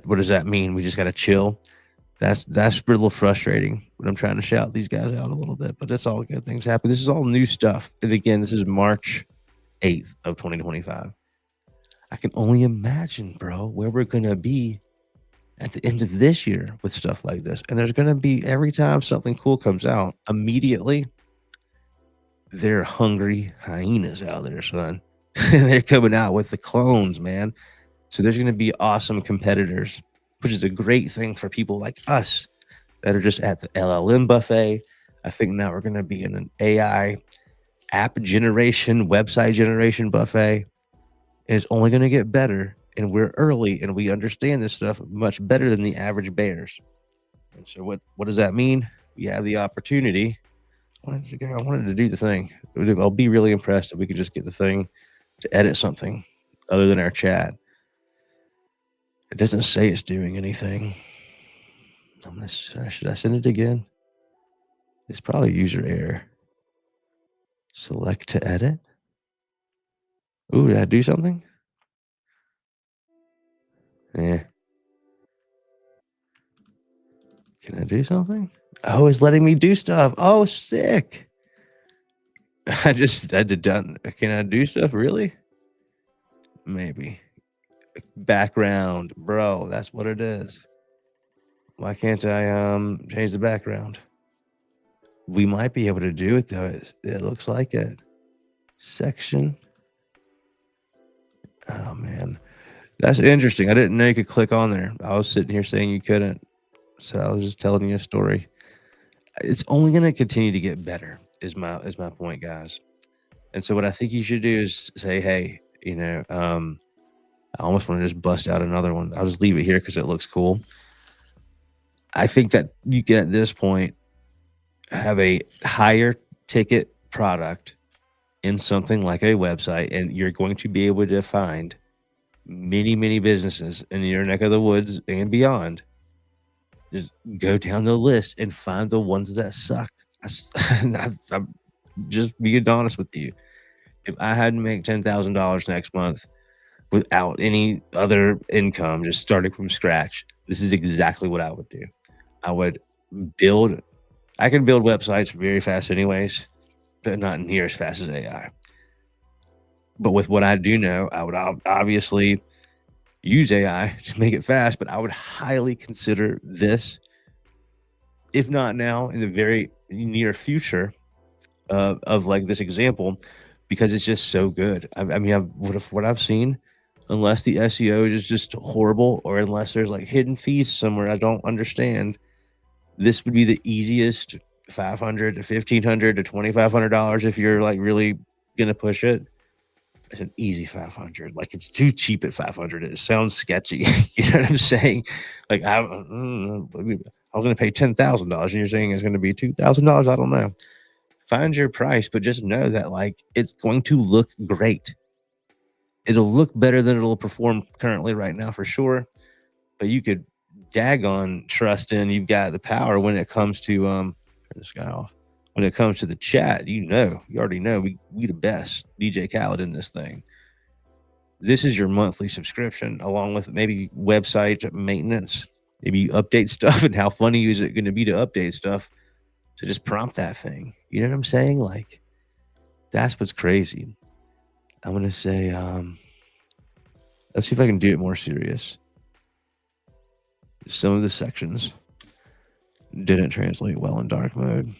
[SPEAKER 1] What does that mean? We just gotta chill. That's a little frustrating when I'm trying to shout these guys out a little bit, but it's all good. Things happen. This is all new stuff. And again, this is March 8th of 2025. I can only imagine, bro, where we're gonna be at the end of this year with stuff like this. And there's gonna be, every time something cool comes out, immediately they're hungry hyenas out there, son. They're coming out with the clones, man. So there's going to be awesome competitors, which is a great thing for people like us that are just at the LLM buffet. I think now we're going to be in an AI app generation, website generation buffet. And it's only going to get better. And we're early, and we understand this stuff much better than the average bears. And so what does that mean? We have the opportunity. I wanted to do the thing. I'll be really impressed if we could just get the thing to edit something other than our chat. It doesn't say it's doing anything. Should I send it again? It's probably user error. Select to edit. Ooh, did I do something? Yeah. Can I do something? Oh, it's letting me do stuff. Oh, sick. I did done. Can I do stuff? Really? Maybe. Background, bro. That's what it is. Why can't I change the background? We might be able to do it though. It looks like it. Section. Oh man, that's interesting. I didn't know you could click on there. I was sitting here saying you couldn't, so I was just telling you a story. It's only going to continue to get better. Is my point, guys. And so what I think you should do is say, hey, I almost want to just bust out another one. I'll just leave it here because it looks cool. I think that you can, at this point, have a higher ticket product in something like a website, and you're going to be able to find many, many businesses in your neck of the woods and beyond. Just go down the list and find the ones that suck. I'm just being honest with you. If I had to make $10,000 next month without any other income, just starting from scratch, this is exactly what I would do. I would build. I can build websites very fast, anyways, but not near as fast as AI. But with what I do know, I would obviously use AI to make it fast, but I would highly consider this, if not now, in the very near future of like this example, because it's just so good. I mean, what I've seen, unless the SEO is just horrible, or unless there's like hidden fees somewhere I don't understand, this would be the easiest $500 to $1,500 to $2,500 if you're like really gonna push it. It's an easy 500. Like, it's too cheap at 500. It sounds sketchy. You know what I'm saying? Like, I was going to pay $10,000 and you're saying it's going to be $2,000. I don't know. Find your price, but just know that like it's going to look great. It'll look better than it'll perform currently right now for sure. but you could daggone trust in you've got the power when it comes to turn this guy off. When it comes to the chat, you already know we the best DJ Khaled in this thing. This is your monthly subscription, along with maybe website maintenance. Maybe you update stuff, and how funny is it going to be to update stuff to just prompt that thing? You know what I'm saying? Like, that's what's crazy. I'm gonna say, let's see if I can do it more serious. Some of the sections didn't translate well in dark mode.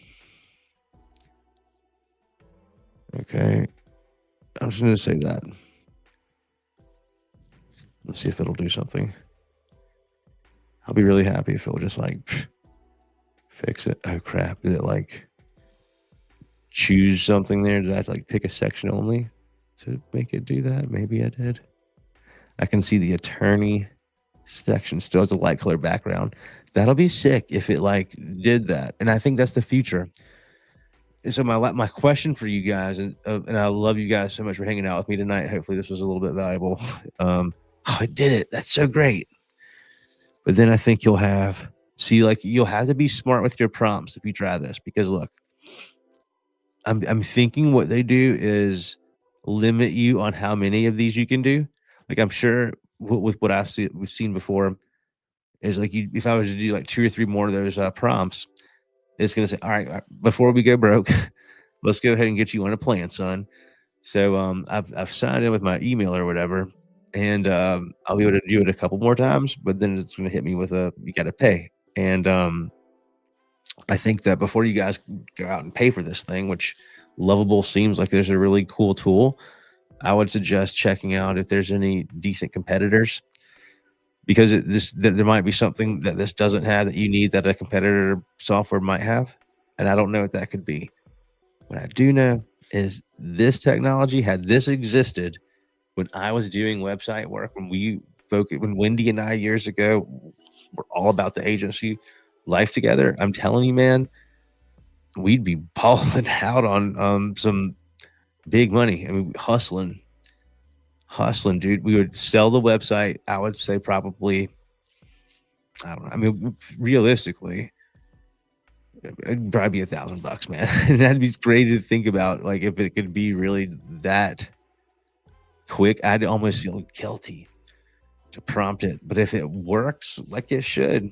[SPEAKER 1] Okay, I'm just gonna say that. Let's see if it'll do something. I'll be really happy if it'll just like fix it. Oh crap! Did it like choose something there? Did I have to like pick a section only to make it do that? Maybe I did. I can see the attorney section still has a light color background. That'll be sick if it like did that. And I think that's the future. So my question for you guys, and I love you guys so much for hanging out with me tonight. Hopefully this was a little bit valuable. Oh, I did it. That's so great. But then I think you'll have to be smart with your prompts if you try this, because look, I'm thinking what they do is limit you on how many of these you can do. Like, I'm sure with what we've seen before is like, if I was to do like 2 or 3 more of those prompts, it's going to say, all right, before we go broke, let's go ahead and get you on a plan, son. So I've signed in with my email or whatever, and I'll be able to do it a couple more times, but then it's going to hit me with you got to pay. And I think that before you guys go out and pay for this thing, which Lovable seems like there's a really cool tool, I would suggest checking out if there's any decent competitors, because there might be something that this doesn't have that you need that a competitor software might have, and I don't know what that could be. What I do know is this technology, had this existed when I was doing website work, when Wendy and I years ago were all about the agency life together, I'm telling you, man, we'd be balling out on some big money. I mean, hustling, dude. We would sell the website. I would say probably, I don't know. I mean, realistically, it'd probably be $1,000, man. And that'd be crazy to think about. Like, if it could be really that quick, I'd almost feel guilty to prompt it. But if it works like it should,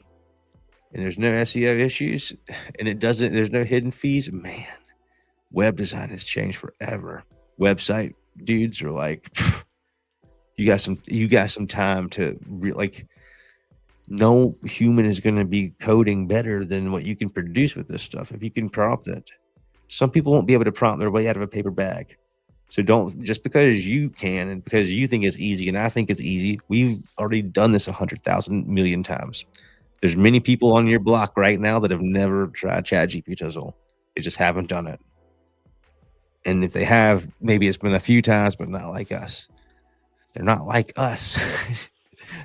[SPEAKER 1] and there's no SEO issues, and there's no hidden fees, man, web design has changed forever. Website dudes are like, you got some time to like, no human is going to be coding better than what you can produce with this stuff if you can prompt it. Some people won't be able to prompt their way out of a paper bag. So don't, just because you can and because you think it's easy and I think it's easy, we've already done this 100,000 million times. There's many people on your block right now that have never tried ChatGPT. They just haven't done it. And if they have, maybe it's been a few times, but not like us. They're not like us.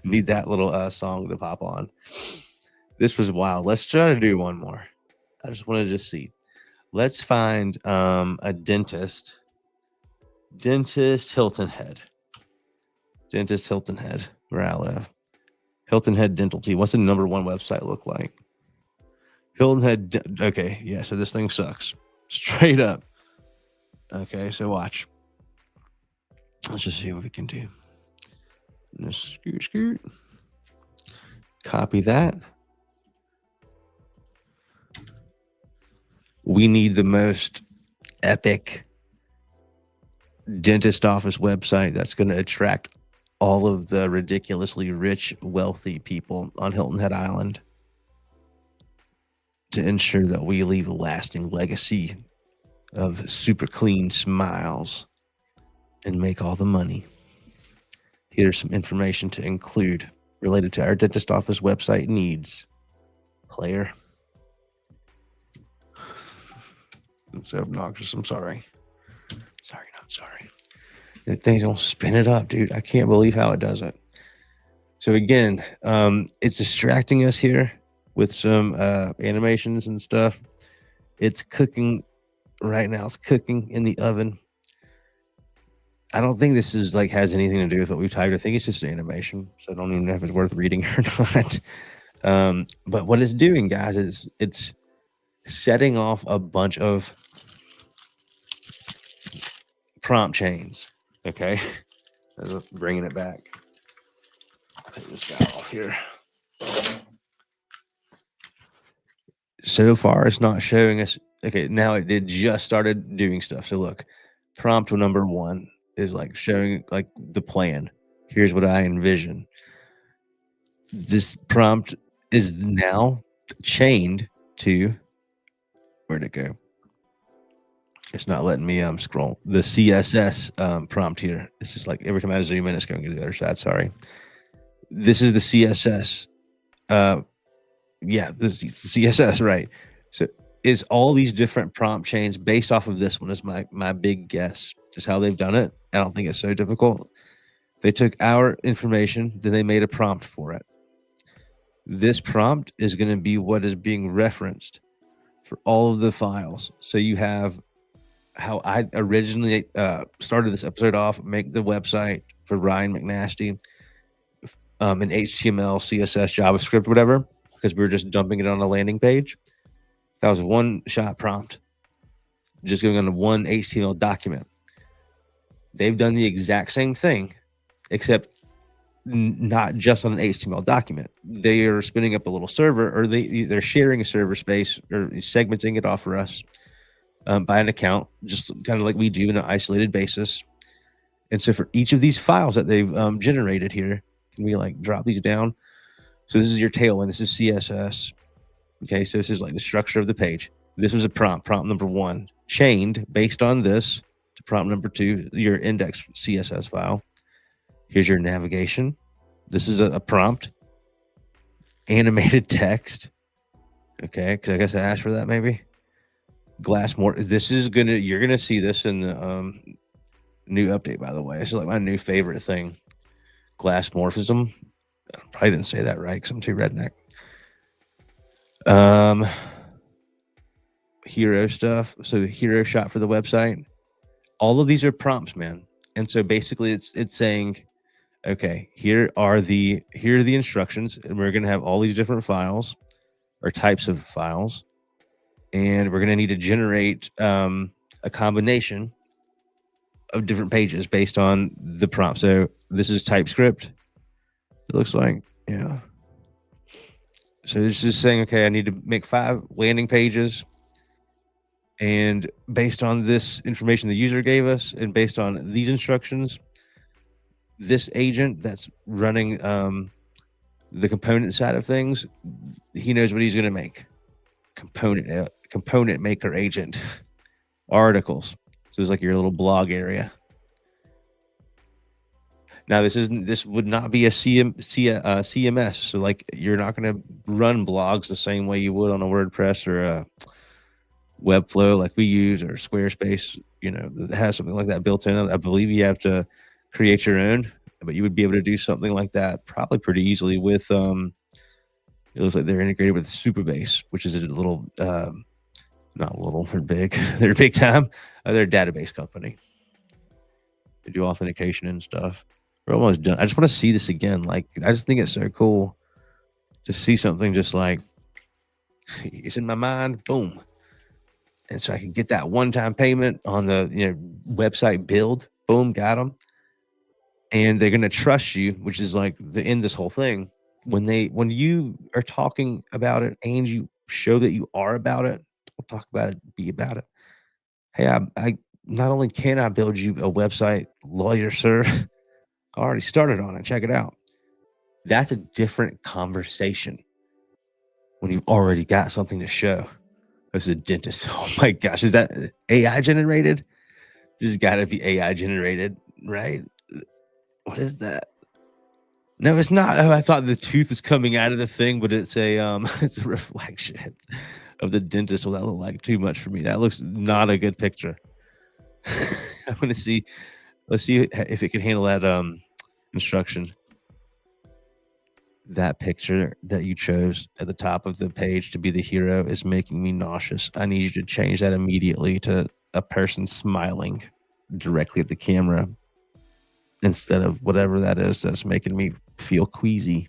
[SPEAKER 1] Need that little song to pop on. This was wild. Let's try to do one more. I just want to just see. Let's find a dentist. Hilton Head. Dentist Hilton Head, where I live. Hilton Head Dental Team. What's the number 1 website look like? Hilton Head. Okay, yeah. So this thing sucks, straight up. Okay, so watch. Let's just see what we can do. Just scoot. Copy that. We need the most epic dentist office website that's going to attract all of the ridiculously rich, wealthy people on Hilton Head Island to ensure that we leave a lasting legacy of super clean smiles and make all the money. Here's some information to include related to our dentist office website needs. Player. I'm so obnoxious. I'm sorry. Sorry, not sorry. That thing's gonna spin it up, dude. I can't believe how it does it. So again, it's distracting us here with some animations and stuff. It's cooking right now. It's cooking in the oven. I don't think this is like has anything to do with what we typed. I think it's just an animation, so I don't even know if it's worth reading or not. But what it's doing, guys, is it's setting off a bunch of prompt chains. Okay, bringing it back. Take this guy off here. So far, it's not showing us. Okay, now it did just started doing stuff. So look, prompt number one is like showing like the plan. Here's what I envision. This prompt is now chained to where'd it go? It's not letting me scroll the CSS prompt here. It's just like every time I zoom in, it's going to the other side. Sorry. This is the CSS. Uh, yeah, the CSS, right? So is all these different prompt chains based off of this one? Is my big guess. Just how they've done it. I don't think it's so difficult. They took our information, then they made a prompt for it. This prompt is going to be what is being referenced for all of the files. So you have how I originally started this episode off, make the website for Ryan McNasty, in HTML, CSS, JavaScript, whatever, because we were just dumping it on a landing page. That was a one-shot prompt, just going on one HTML document. They've done the exact same thing, except not just on an HTML document. They are spinning up a little server, or they're sharing a server space or segmenting it off for us by an account, just kind of like we do in an isolated basis. And so for each of these files that they've generated here, can we like drop these down? So this is your tailwind. This is CSS. Okay, so this is like the structure of the page. This was a prompt number one, chained based on this to prompt number two, your index CSS file. Here's your navigation. This is a prompt, animated text. Okay, because I guess I asked for that maybe. Glassmore. This is you're gonna see this in the new update, by the way. This is like my new favorite thing. Glassmorphism. I probably didn't say that right because I'm too redneck. Hero stuff. So the hero shot for the website. All of these are prompts, man. And so basically it's saying, okay, here are the instructions, and we're gonna have all these different files or types of files, and we're gonna need to generate a combination of different pages based on the prompt. So this is TypeScript. It looks like, yeah. So it's just saying, okay, I need to make 5 landing pages, and based on this information the user gave us, and based on these instructions, this agent that's running the component side of things, he knows what he's going to make. Component maker agent. Articles. So it's like your little blog area. Now this would not be a CMS. So like you're not going to run blogs the same way you would on a WordPress or a Webflow like we use, or Squarespace, that has something like that built in. I believe you have to create your own, but you would be able to do something like that probably pretty easily with it looks like they're integrated with Supabase, which is a little not little, they're big. They're big time. They're a database company. They do authentication and stuff. We're almost done. I just want to see this again. Like, I just think it's so cool to see something just like it's in my mind. Boom. And so I can get that one-time payment on the website build. Boom, got them. And they're gonna trust you, which is like the end of this whole thing. When you are talking about it and you show that you are about it, don't talk about it, be about it. Hey, I not only can I build you a website, lawyer, sir, I already started on it. Check it out. That's a different conversation when you've already got something to show. This is a dentist. Oh my gosh, is that AI generated? This has got to be AI generated, right? What is that? No, it's not. Oh, I thought the tooth was coming out of the thing, but it's a it's a reflection of the dentist. Well, that looked like too much for me. That looks not a good picture. I'm gonna see. Let's see if it can handle that instruction. That picture that you chose at the top of the page to be the hero is making me nauseous. I need you to change that immediately to a person smiling directly at the camera. instead of whatever that is that's making me feel queasy,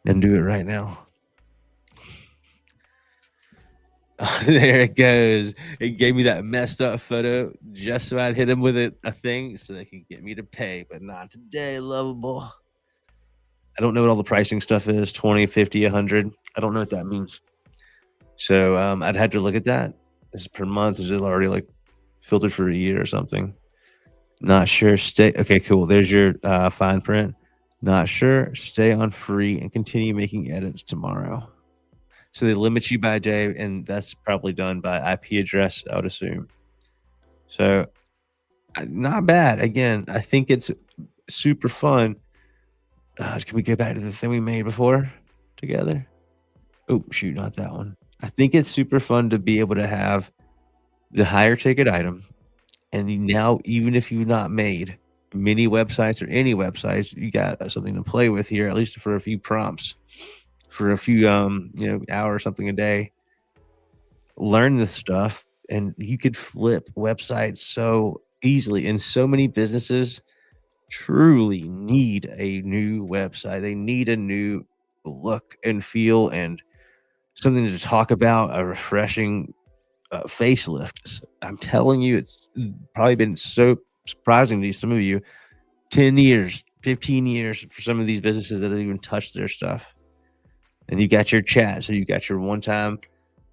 [SPEAKER 1] and do it right now. There it goes. It gave me that messed up photo just so I'd hit him with a thing so they could get me to pay, but not today, lovable. I don't know what all the pricing stuff is, 20, 50, 100. I don't know what that means. So, I'd have to look at that. This is per month. Is it already, like, filtered for a year or something? Not sure, stay okay, cool. There's your, fine print. Not sure, stay on free and continue making edits tomorrow. So they limit you by a day, and that's probably done by IP address, I would assume. So, not bad. Again, I think it's super fun. Can we go back to the thing we made before together? Oh, shoot, not that one. I think it's super fun to be able to have the higher ticket item, and now, even if you've not made many websites or any websites, you got something to play with here, at least for a few prompts, for a few, hour or something a day. Learn this stuff, and you could flip websites so easily. And so many businesses truly need a new website. They need a new look and feel and something to talk about, a refreshing facelift. I'm telling you, it's probably been so surprising to some of you. 10 years, 15 years for some of these businesses that have even touched their stuff. And you got your chat. So you got your one time,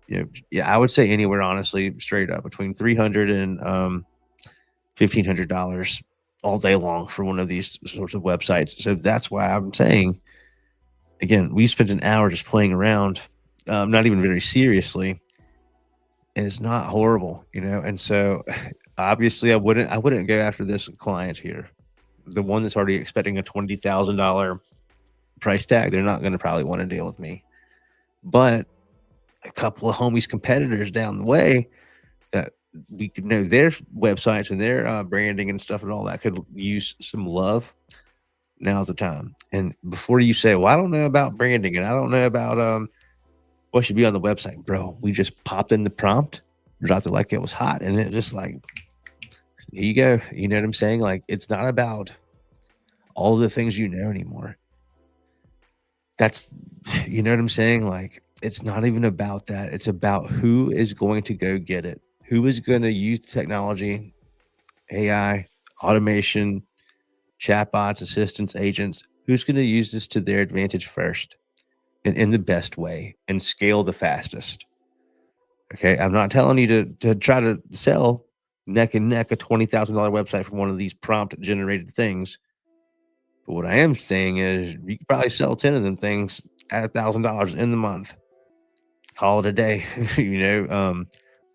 [SPEAKER 1] yeah, I would say anywhere, honestly, straight up between 300 and $1,500 all day long for one of these sorts of websites. So that's why I'm saying, again, we spent an hour just playing around, not even very seriously, and it's not horrible, And so, obviously, I wouldn't go after this client here, the one that's already expecting a $20,000 price tag. They're not going to probably want to deal with me, but a couple of homies competitors down the way that we could know their websites and their branding and stuff and all that could use some love. Now's the time. And before you say, well, I don't know about branding and I don't know about what should be on the website, bro, we just popped in the prompt, dropped it like it was hot, and it just like, here you go. You know what I'm saying? Like, it's not about all of the things anymore. That's, you know what I'm saying? Like, it's not even about that. It's about who is going to go get it, who is going to use technology, AI, automation, chatbots, assistants, agents, who's going to use this to their advantage first and in the best way and scale the fastest. Okay. I'm not telling you to try to sell neck and neck a $20,000 website from one of these prompt generated things. But what I am saying is you could probably sell 10 of them things at $1,000 in the month. Call it a day,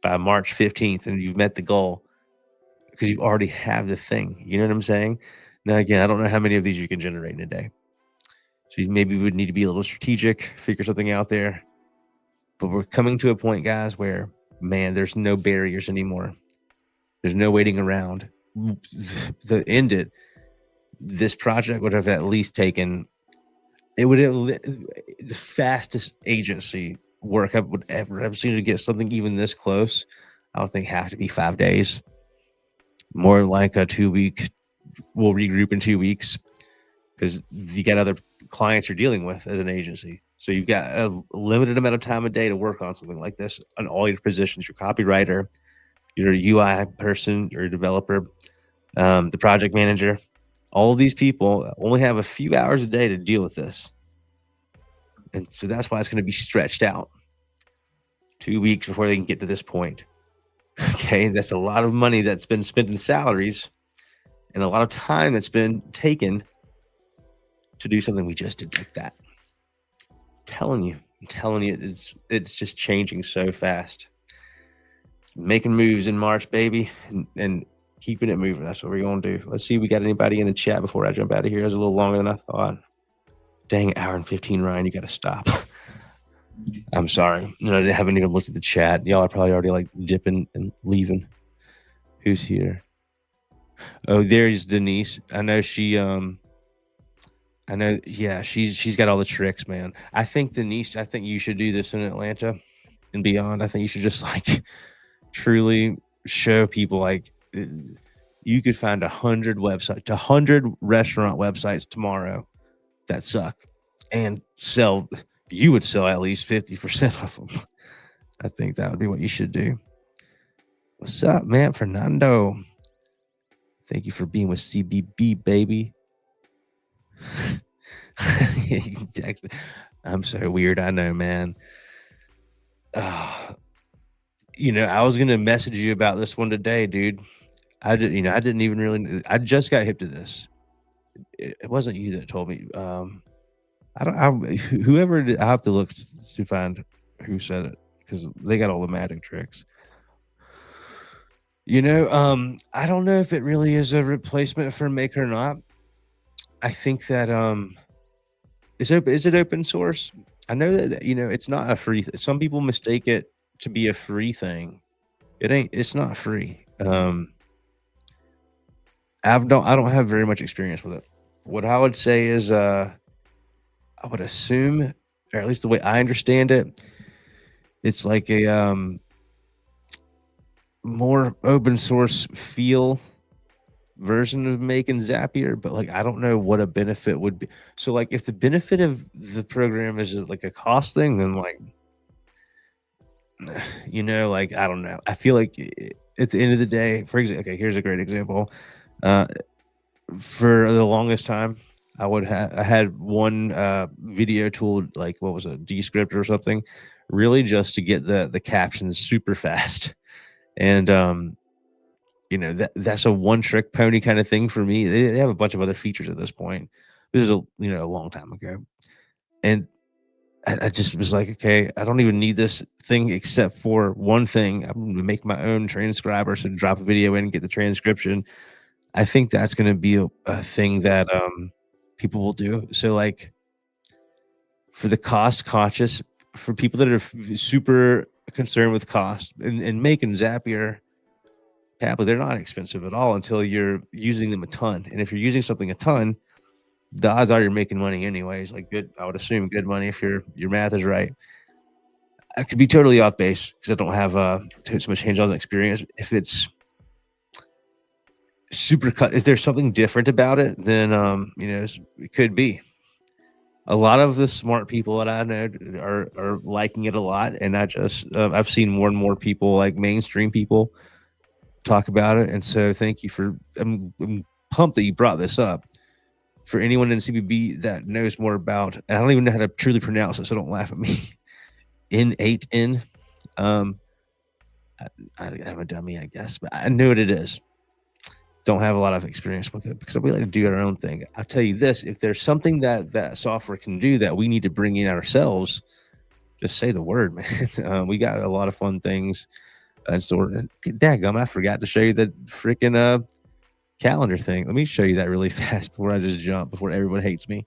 [SPEAKER 1] by March 15th, and you've met the goal because you already have the thing. You know what I'm saying? Now, again, I don't know how many of these you can generate in a day. So you maybe would need to be a little strategic, figure something out there. But we're coming to a point, guys, where, man, there's no barriers anymore. There's no waiting around. To end it, this project would have at least taken, it would have the fastest agency work I would ever have seen to get something even this close. I don't think have to be 5 days. More like a 2 week. We'll regroup in 2 weeks because you got other clients you're dealing with as an agency. So you've got a limited amount of time a day to work on something like this on all your positions, your copywriter, your UI person, your developer, the project manager. All of these people only have a few hours a day to deal with this. And so that's why it's going to be stretched out 2 weeks before they can get to this point. Okay, that's a lot of money that's been spent in salaries and a lot of time that's been taken to do something we just did like that. I'm telling you, it's just changing so fast. Making moves in March, baby, and keeping it moving. That's what we're going to do. Let's see if we got anybody in the chat before I jump out of here. It was a little longer than I thought. Dang, hour and 15, Ryan, you got to stop. I'm sorry. No, I haven't even looked at the chat. Y'all are probably already like dipping and leaving. Who's here? Oh, there's Denise. I know she yeah, she's got all the tricks, man. I think Denise, I think you should do this in Atlanta and beyond. I think you should just like truly show people like You could find 100 restaurant websites tomorrow that suck and sell you would sell at least 50% of them. I think that would be what you should do. What's up, man? Fernando. Thank you for being with CBB, baby. Jackson. I'm so weird. I know, man. Uh, I was gonna message you about this one today, dude. I didn't even really. I just got hip to this. It wasn't you that told me. I don't. Whoever I have to look to find who said it because they got all the magic tricks. I don't know if it really is a replacement for Make or not. I think that is it open source? I know that it's not a free. Some people mistake it to be a free thing. It ain't. It's not free. I don't have very much experience with it. What I would say is, I would assume, or at least the way I understand it, it's like a more open source feel version of making Zapier, but like I don't know what a benefit would be. So like if the benefit of the program is like a cost thing, then like like I don't know. I feel like at the end of the day, for example, okay, here's a great example. Uh, for the longest time, I had one video tool, like what was it, Descript or something, really just to get the captions super fast. And that's a one trick pony kind of thing for me. They have a bunch of other features at this point. This is a long time ago, and I just was like, okay, I don't even need this thing except for one thing. I'm gonna make my own transcriber, so drop a video in and get the transcription. I think that's gonna be a thing that people will do. So like for the cost conscious, for people that are super concerned with cost and making Zapier tablet, they're not expensive at all until you're using them a ton. And if you're using something a ton, the odds are you're making money anyways. Like good, I would assume good money if your math is right. I could be totally off base because I don't have so much hands-on experience. If it's super cut, if there's something different about it, then it could be. A lot of the smart people that I know are liking it a lot, and I've seen more and more people, like mainstream people, talk about it. And so thank you for I'm pumped that you brought this up. For anyone in CBB that knows more about, and I don't even know how to truly pronounce it, so don't laugh at me. N8N. Um, I'm a dummy, I guess, but I know what it is. Don't have a lot of experience with it because we like to do our own thing. I'll tell you this: if there's something that software can do that we need to bring in ourselves, just say the word, man. We got a lot of fun things in store. Dadgum, I forgot to show you the freaking calendar thing. Let me show you that really fast before I just jump, before everyone hates me.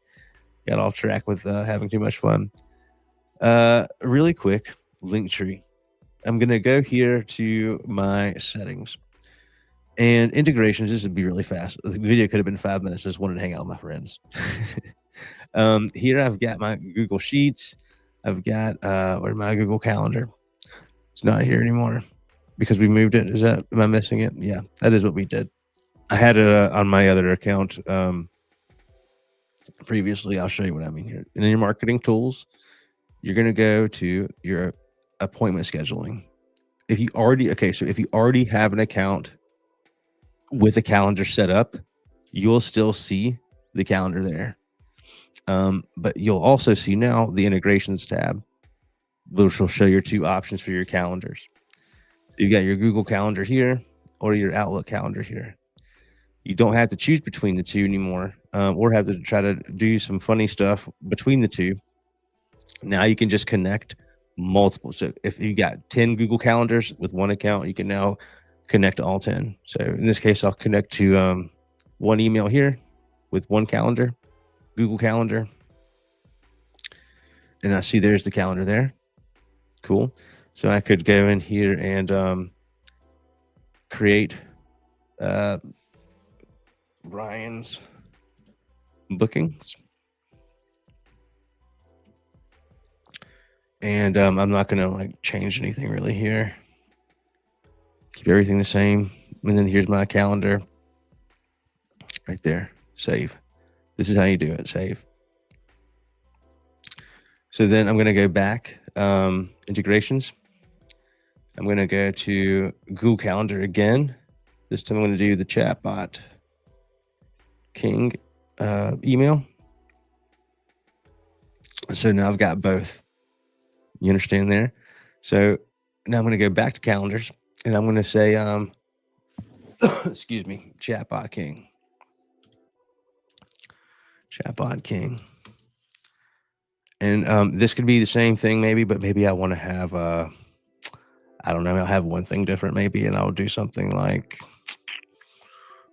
[SPEAKER 1] Got off track with having too much fun. Really quick, Linktree. I'm gonna go here to my settings and integrations. This would be really fast. The video could have been 5 minutes. I just wanted to hang out with my friends. Here I've got my Google Sheets. I've got where's my Google Calendar? It's not here anymore because we moved it. Am I missing it? Yeah, that is what we did. I had it on my other account previously. I'll show you what I mean here. In your marketing tools, you're going to go to your appointment scheduling. If you already have an account with a calendar set up, you'll still see the calendar there. But you'll also see now the integrations tab, which will show your two options for your calendars. You've got your Google Calendar here or your Outlook calendar here. You don't have to choose between the two anymore, or have to try to do some funny stuff between the two. Now you can just connect multiple. So if you got 10 Google Calendars with one account, you can now connect to all 10. So in this case, I'll connect to one email here with one calendar, Google Calendar. And I see there's the calendar there. Cool. So I could go in here and create Ryan's bookings. And I'm not going to like change anything really here. Keep everything the same. And then here's my calendar. right there. Save. This is how you do it. Save. So then I'm going to go back, integrations. I'm going to go to Google Calendar again. This time I'm going to do the Chatbot King email. So now I've got both. You understand there? So now I'm going to go back to calendars and I'm going to say, excuse me, Chatbot King. Chatbot King. And this could be the same thing maybe, but maybe I want to have, I don't know, I'll have one thing different maybe, and I'll do something like,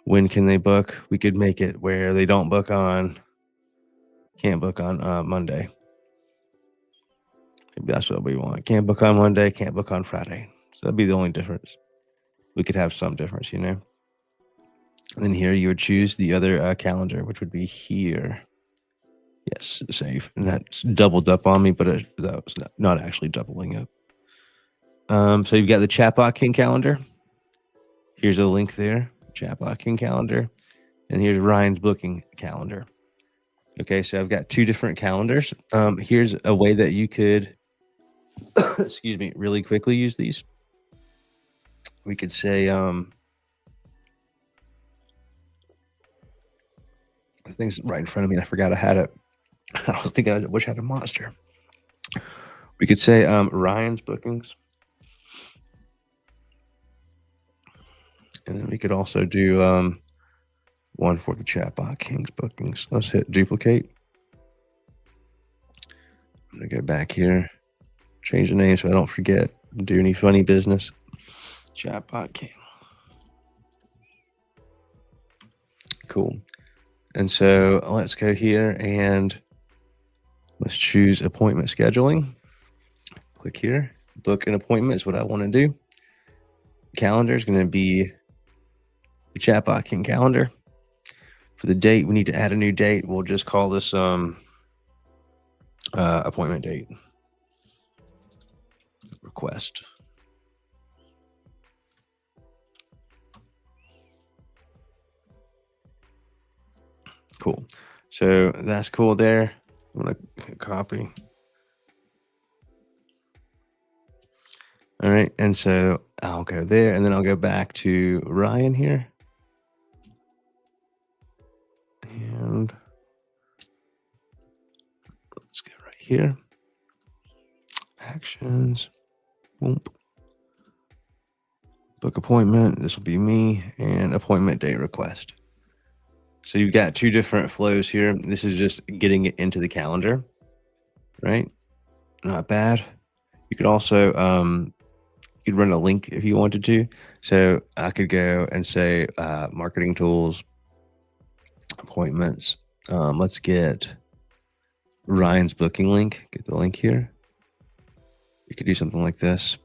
[SPEAKER 1] when can they book? We could make it where they don't book on, can't book on Monday. Maybe that's what we want. Can't book on Monday, can't book on Friday. So that'd be the only difference. We could have some difference, you know? And then here you would choose the other calendar, which would be here. Yes, save. And that's doubled up on me, but that was not actually doubling up. So you've got the Chatbot King calendar. Here's a link there, Chatbot King calendar. And here's Ryan's booking calendar. Okay, so I've got two different calendars. Here's a way that you could, excuse me, really quickly use these. We could say, the thing's right in front of me and I forgot I had it. I was thinking I wish I had a monster. We could say Ryan's bookings. And then we could also do one for the Chatbot King's bookings. Let's hit duplicate. I'm going to go back here, change the name so I don't forget. Do any funny business. Chatbot King. Cool. And so let's go here and let's choose appointment scheduling. Click here. Book an appointment is what I want to do. Calendar is going to be the Chatbot King calendar. For the date, we need to add a new date. We'll just call this appointment date. Request. Cool. So that's cool there. I'm going to copy. All right. And so I'll go there and then I'll go back to Ryan here. And let's go right here. Actions. Boom. Book appointment. This will be me and appointment date request. So you've got two different flows here. This is just getting it into the calendar, right? Not bad. You could also, you'd run a link if you wanted to. So I could go and say marketing tools, appointments. Let's get Ryan's booking link. Get the link here. You could do something like this.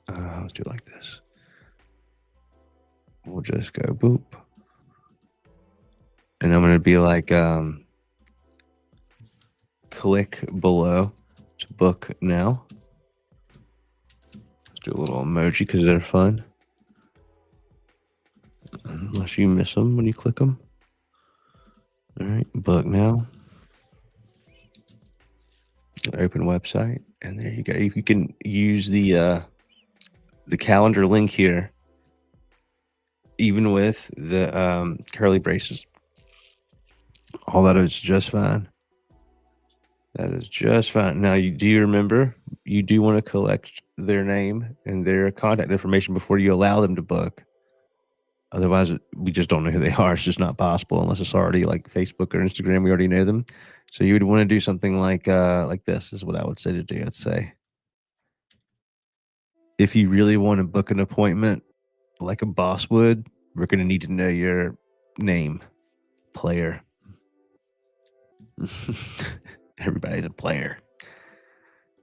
[SPEAKER 1] Let's do it like this. We'll just go boop. And I'm going to be like, click below to book now. Let's do a little emoji because they're fun. Unless you miss them when you click them. All right, book now. Open website, and there you go. You can use the calendar link here, even with the curly braces. All that is just fine. That is just fine. Now, do you remember you do want to collect their name and their contact information before you allow them to book. Otherwise, we just don't know who they are. It's just not possible unless it's already like Facebook or Instagram. We already know them. So you would want to do something like this is what I would say to do. I'd say, if you really want to book an appointment like a boss would, we're going to need to know your name, player. Everybody's a player.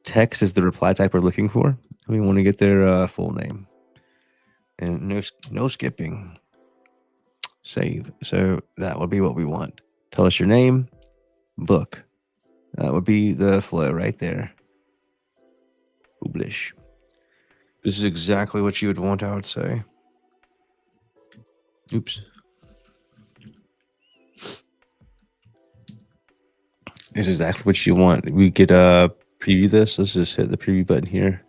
[SPEAKER 1] Text is the reply type we're looking for. We want to get their full name. And no skipping. Save. So that would be what we want. Tell us your name, book. That would be the flow right there. Publish. This is exactly what you would want, I would say. Oops. This is exactly what you want. We could preview this. Let's just hit the preview button here.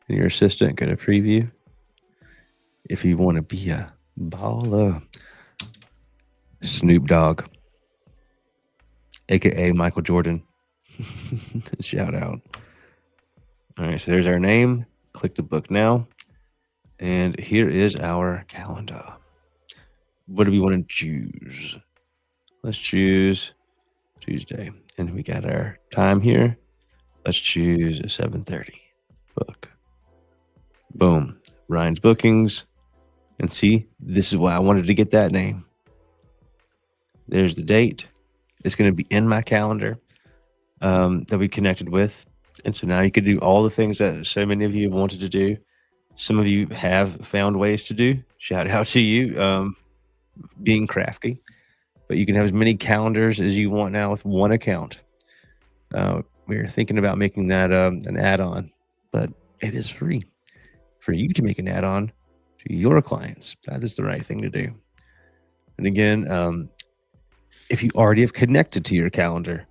[SPEAKER 1] And your assistant go to preview. If you want to be a baller, Snoop Dogg, aka Michael Jordan. Shout out. All right, so there's our name. Click the book now. And here is our calendar. What do we want to choose? Let's choose Tuesday. And we got our time here. Let's choose 7:30. Book. Boom. Ryan's bookings. And see, this is why I wanted to get that name. There's the date. It's going to be in my calendar that we connected with. And so now you can do all the things that so many of you have wanted to do. Some of you have found ways to do. Shout out to you, being crafty. But you can have as many calendars as you want now with one account. We're thinking about making that an add-on, but it is free for you to make an add-on to your clients. That is the right thing to do. And again, if you already have connected to your calendar,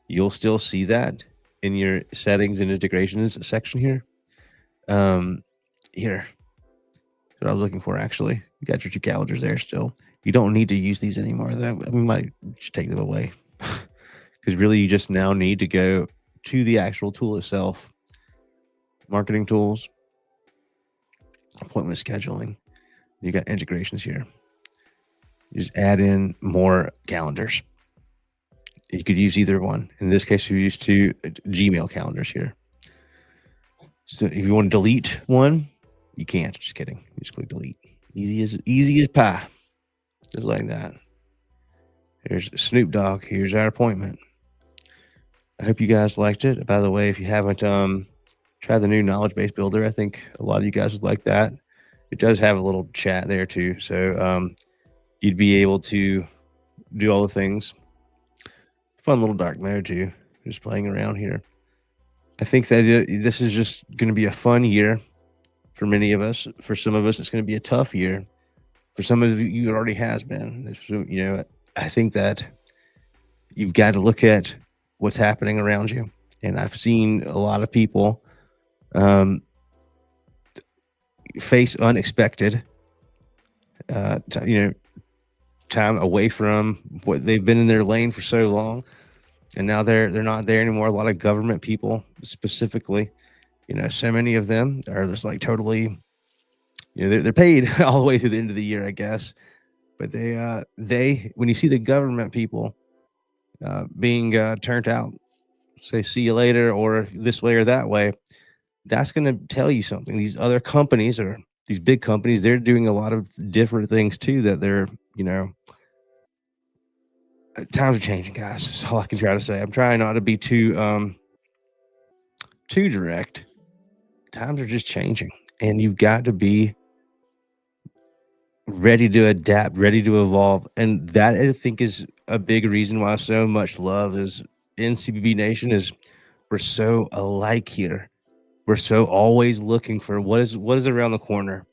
[SPEAKER 1] you'll still see that in your settings and integrations section here. Here, what I was looking for, actually. You got your two calendars there still. You don't need to use these anymore. We might just take them away. Because really, you just now need to go to the actual tool itself. Marketing tools, appointment scheduling. You got integrations here. You just add in more calendars. You could use either one. In this case, we use two Gmail calendars here. So if you want to delete one, you can't. Just kidding. You just click delete. Easy as pie. Just like that. Here's Snoop Dogg. Here's our appointment. I hope you guys liked it. By the way, if you haven't tried the new knowledge base builder, I think a lot of you guys would like that. It does have a little chat there too. So you'd be able to do all the things. Fun little dark mode too. Just playing around here. I think that this is just going to be a fun year for many of us. For some of us, it's going to be a tough year. For some of you, it already has been. I think that you've got to look at what's happening around you. And I've seen a lot of people face unexpected, time away from what they've been in their lane for so long. And now they're not there anymore. A lot of government people specifically, so many of them are just like totally, they're paid all the way through the end of the year, I guess. But they when you see the government people being turned out, say see you later or this way or that way, that's going to tell you something. These other companies or these big companies, they're doing a lot of different things too that they're, times are changing, guys. That's all I can try to say. I'm trying not to be too direct. Times are just changing, and you've got to be ready to adapt, ready to evolve. And that, I think, is a big reason why so much love is in CBB Nation. Is we're so alike here. We're so always looking for what is around the corner.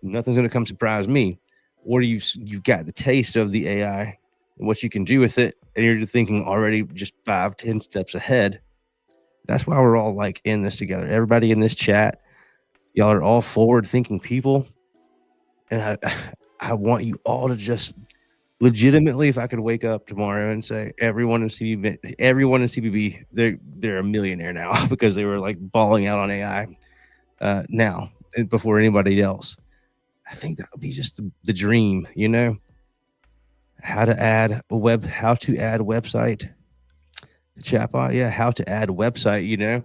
[SPEAKER 1] Nothing's going to come surprise me. Or you've got the taste of the AI and what you can do with it, and you're thinking already just 5-10 steps ahead. That's why we're all like in this together. Everybody in this chat, y'all are all forward-thinking people, and I want you all to just legitimately, if I could wake up tomorrow and say everyone in CBB, they're a millionaire now because they were like balling out on AI now before anybody else. I think that would be just the dream, how to add website, the chatbot. Yeah. How to add website,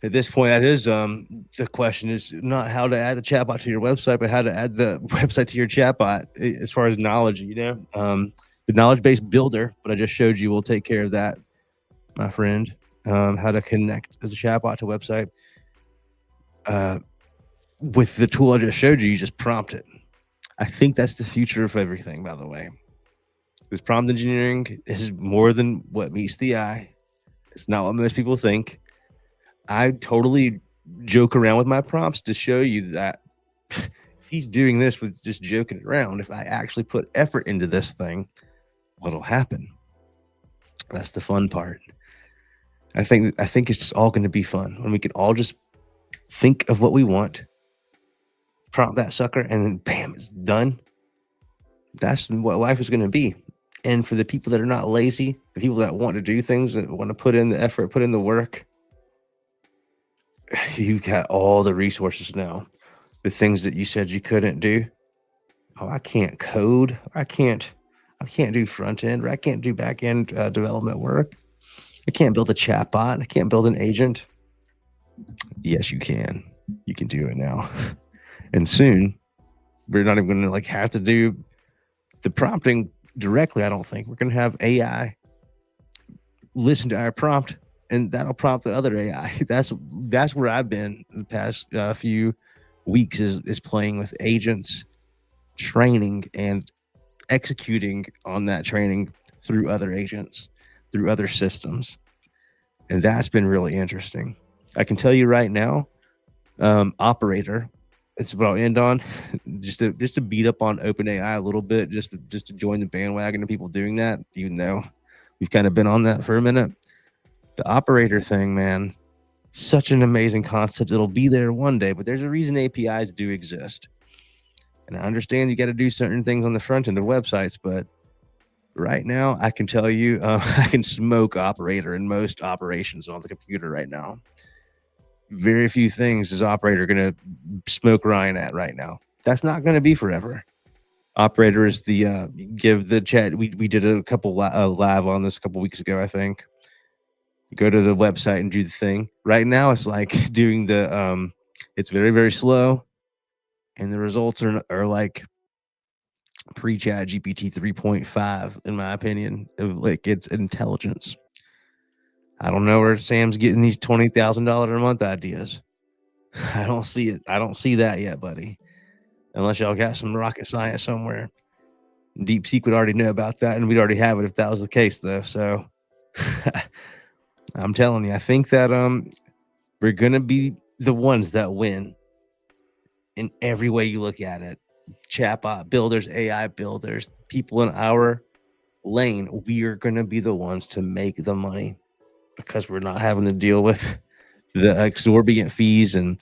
[SPEAKER 1] at this point, that is the question is not how to add the chatbot to your website, but how to add the website to your chatbot as far as knowledge, the knowledge base builder, but I just showed you will take care of that, my friend. How to connect the chatbot to website. With the tool I just showed you, you just prompt it. I think that's the future of everything, by the way. This prompt engineering is more than what meets the eye. It's not what most people think. I totally joke around with my prompts to show you that if he's doing this with just joking around, if I actually put effort into this thing, what'll happen? That's the fun part. I think it's just all going to be fun when we can all just think of what we want, prompt that sucker, and then bam, it's done. That's what life is going to be. And for the people that are not lazy, the people that want to do things, that want to put in the effort, put in the work, you've got all the resources now. The things that you said you couldn't do. Oh, I can't code. I can't do front end, or I can't do back end development work. I can't build a chatbot. I can't build an agent. Yes, you can. You can do it now. And soon, we're not even going to have to do the prompting directly. I don't think we're going to have AI listen to our prompt, and that'll prompt the other AI. That's where I've been the past few weeks is playing with agents, training and executing on that training through other agents, through other systems, and that's been really interesting. I can tell you right now, Operator. It's what I'll end on. just to beat up on OpenAI a little bit, just to join the bandwagon of people doing that, even though we've kind of been on that for a minute. The Operator thing, man, such an amazing concept. It'll be there one day, but there's a reason APIs do exist. And I understand you got to do certain things on the front end of websites, but right now I can tell you, I can smoke Operator in most operations on the computer right now. Very few things is Operator going to smoke Ryan at right now. That's not going to be forever. Operator is the give the chat. We did a couple live on this a couple weeks ago, I think. You go to the website and do the thing. Right now, it's like doing the. It's very, very slow, and the results are like pre-Chat GPT 3.5, in my opinion. Of like its intelligence. I don't know where Sam's getting these $20,000 a month ideas. I don't see it. I don't see that yet, buddy. Unless y'all got some rocket science somewhere. DeepSeek would already know about that, and we'd already have it if that was the case, though. So I'm telling you, I think that we're gonna be the ones that win in every way you look at it. Chatbot builders, AI builders, people in our lane, we are gonna be the ones to make the money because we're not having to deal with the exorbitant fees and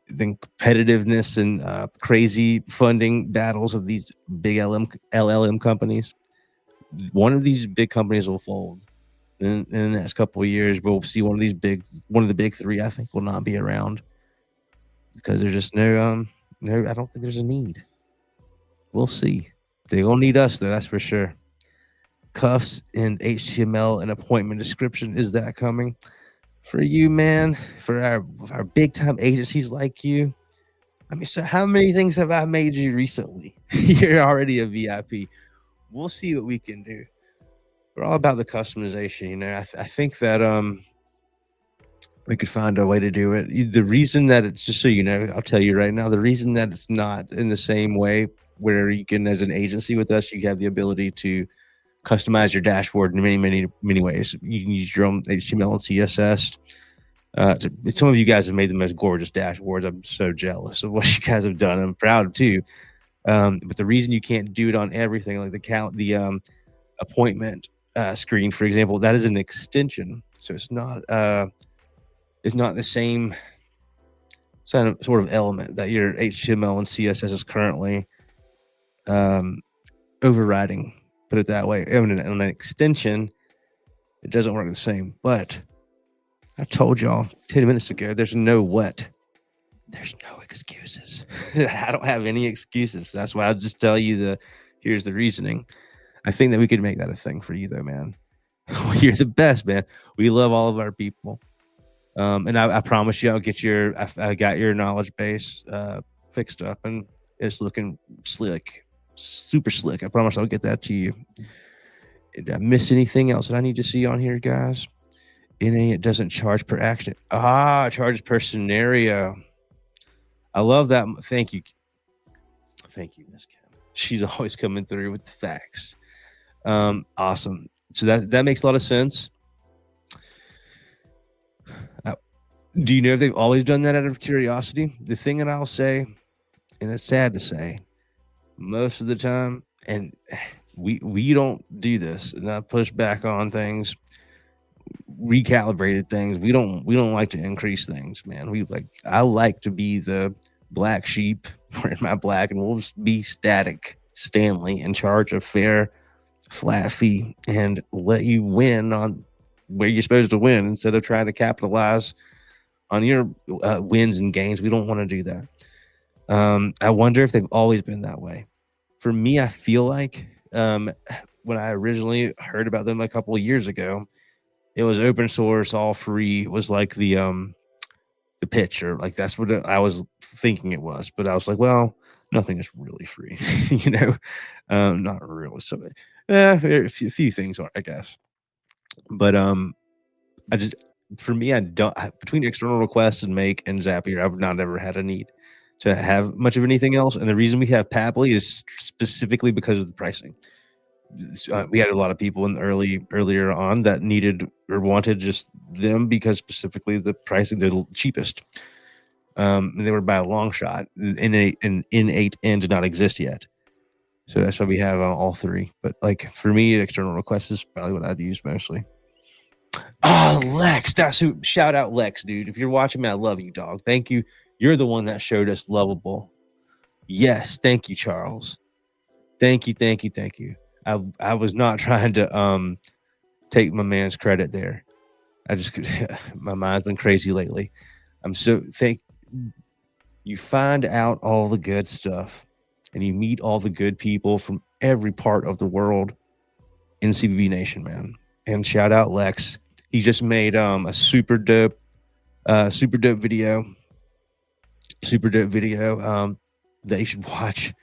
[SPEAKER 1] the competitiveness and crazy funding battles of these big LLM companies. One of these big companies will fold in the next couple of years. We'll see one of the big three. I think will not be around because there's just no. I don't think there's a need. We'll see. They will need us though. That's for sure. Cuffs and HTML and appointment description. Is that coming for you, man? For our big time agencies like you. I mean, so how many things have I made you recently? You're already a VIP. We'll see what we can do. We're all about the customization, you know. I think that we could find a way to do it. The reason that it's just so you know, I'll tell you right now, the reason that it's not in the same way where you can, as an agency with us, you have the ability to customize your dashboard in many ways. You can use your own HTML and CSS. Some of you guys have made the most gorgeous dashboards. I'm so jealous of what you guys have done. I'm proud too. But the reason you can't do it on everything, like the appointment screen, for example, that is an extension. So it's not the same sort of element that your HTML and CSS is currently overriding. Put it that way. On an extension, it doesn't work the same. But I told y'all 10 minutes ago, there's no excuses. I don't have any excuses. That's why I'll just tell you here's the reasoning. I think that we could make that a thing for you though, man. You're the best, man. We love all of our people. And I promise you, I got your knowledge base fixed up and it's looking slick, super slick. I promise I'll get that to you. Did I miss anything else that I need to see on here, guys? It doesn't charge per action. It charges per scenario. I love that. Thank you, Miss Kim. She's always coming through with the facts. Awesome. So that makes a lot of sense. Do you know if they've always done that out of curiosity? The thing that I'll say, and it's sad to say, most of the time, and we don't do this, and I push back on things, recalibrated things. We don't like to increase things, man. We like I like to be the black sheep wearing my black, and we'll just be static Stanley in charge of fair flat fee and let you win on where you're supposed to win instead of trying to capitalize on your wins and gains. We don't want to do that. I wonder if they've always been that way. For me, I feel like when I originally heard about them a couple of years ago, it was open source, all free. It was like the pitch, or like that's what I was thinking it was. But I was like, well, nothing is really free, you know, not really. So, a few things are, I guess. But I just for me, I don't between external requests and Make and Zapier, I've not ever had a need to have much of anything else. And the reason we have Pabbly is specifically because of the pricing. We had a lot of people in the earlier on that needed or wanted just them because specifically the pricing they're the cheapest. And they were by a long shot. Innate N did not exist yet, so that's why we have all three. But like for me, external requests is probably what I'd use mostly. Ah, Lex, that's who. Shout out Lex, dude. If you're watching me, I love you, dog. Thank you. You're the one that showed us Lovable. Yes, thank you, Charles. Thank you, thank you, thank you. I was not trying to take my man's credit there. I just my mind's been crazy lately. I'm so thank you find out all the good stuff and you meet all the good people from every part of the world in CBB Nation, man. And shout out Lex. He just made a super dope video. Super dope video that you should watch.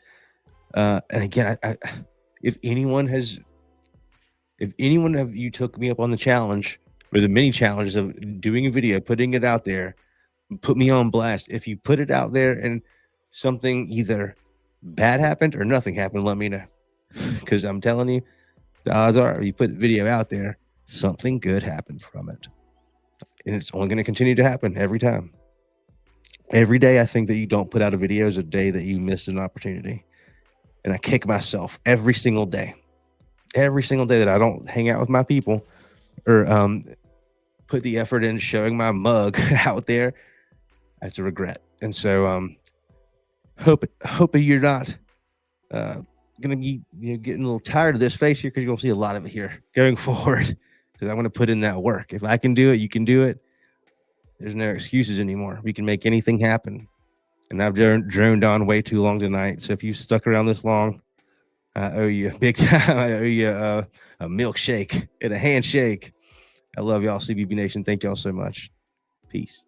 [SPEAKER 1] And again, if anyone has if anyone of you took me up on the challenge or the mini challenges of doing a video, putting it out there, put me on blast. If you put it out there and something either bad happened or nothing happened, let me know. Because I'm telling you, the odds are if you put the video out there, something good happened from it. And it's only going to continue to happen every time. Every day I think that you don't put out a video is a day that you missed an opportunity. And I kick myself every single day. Every single day that I don't hang out with my people or put the effort in showing my mug out there, that's a regret. And so hope you're not gonna be getting a little tired of this face here, because you're gonna see a lot of it here going forward. Because I'm gonna put in that work. If I can do it, you can do it. There's no excuses anymore. We can make anything happen. And I've droned on way too long tonight. So if you stuck around this long, I owe you big time. I owe you a milkshake and a handshake. I love y'all, CBB Nation. Thank y'all so much. Peace.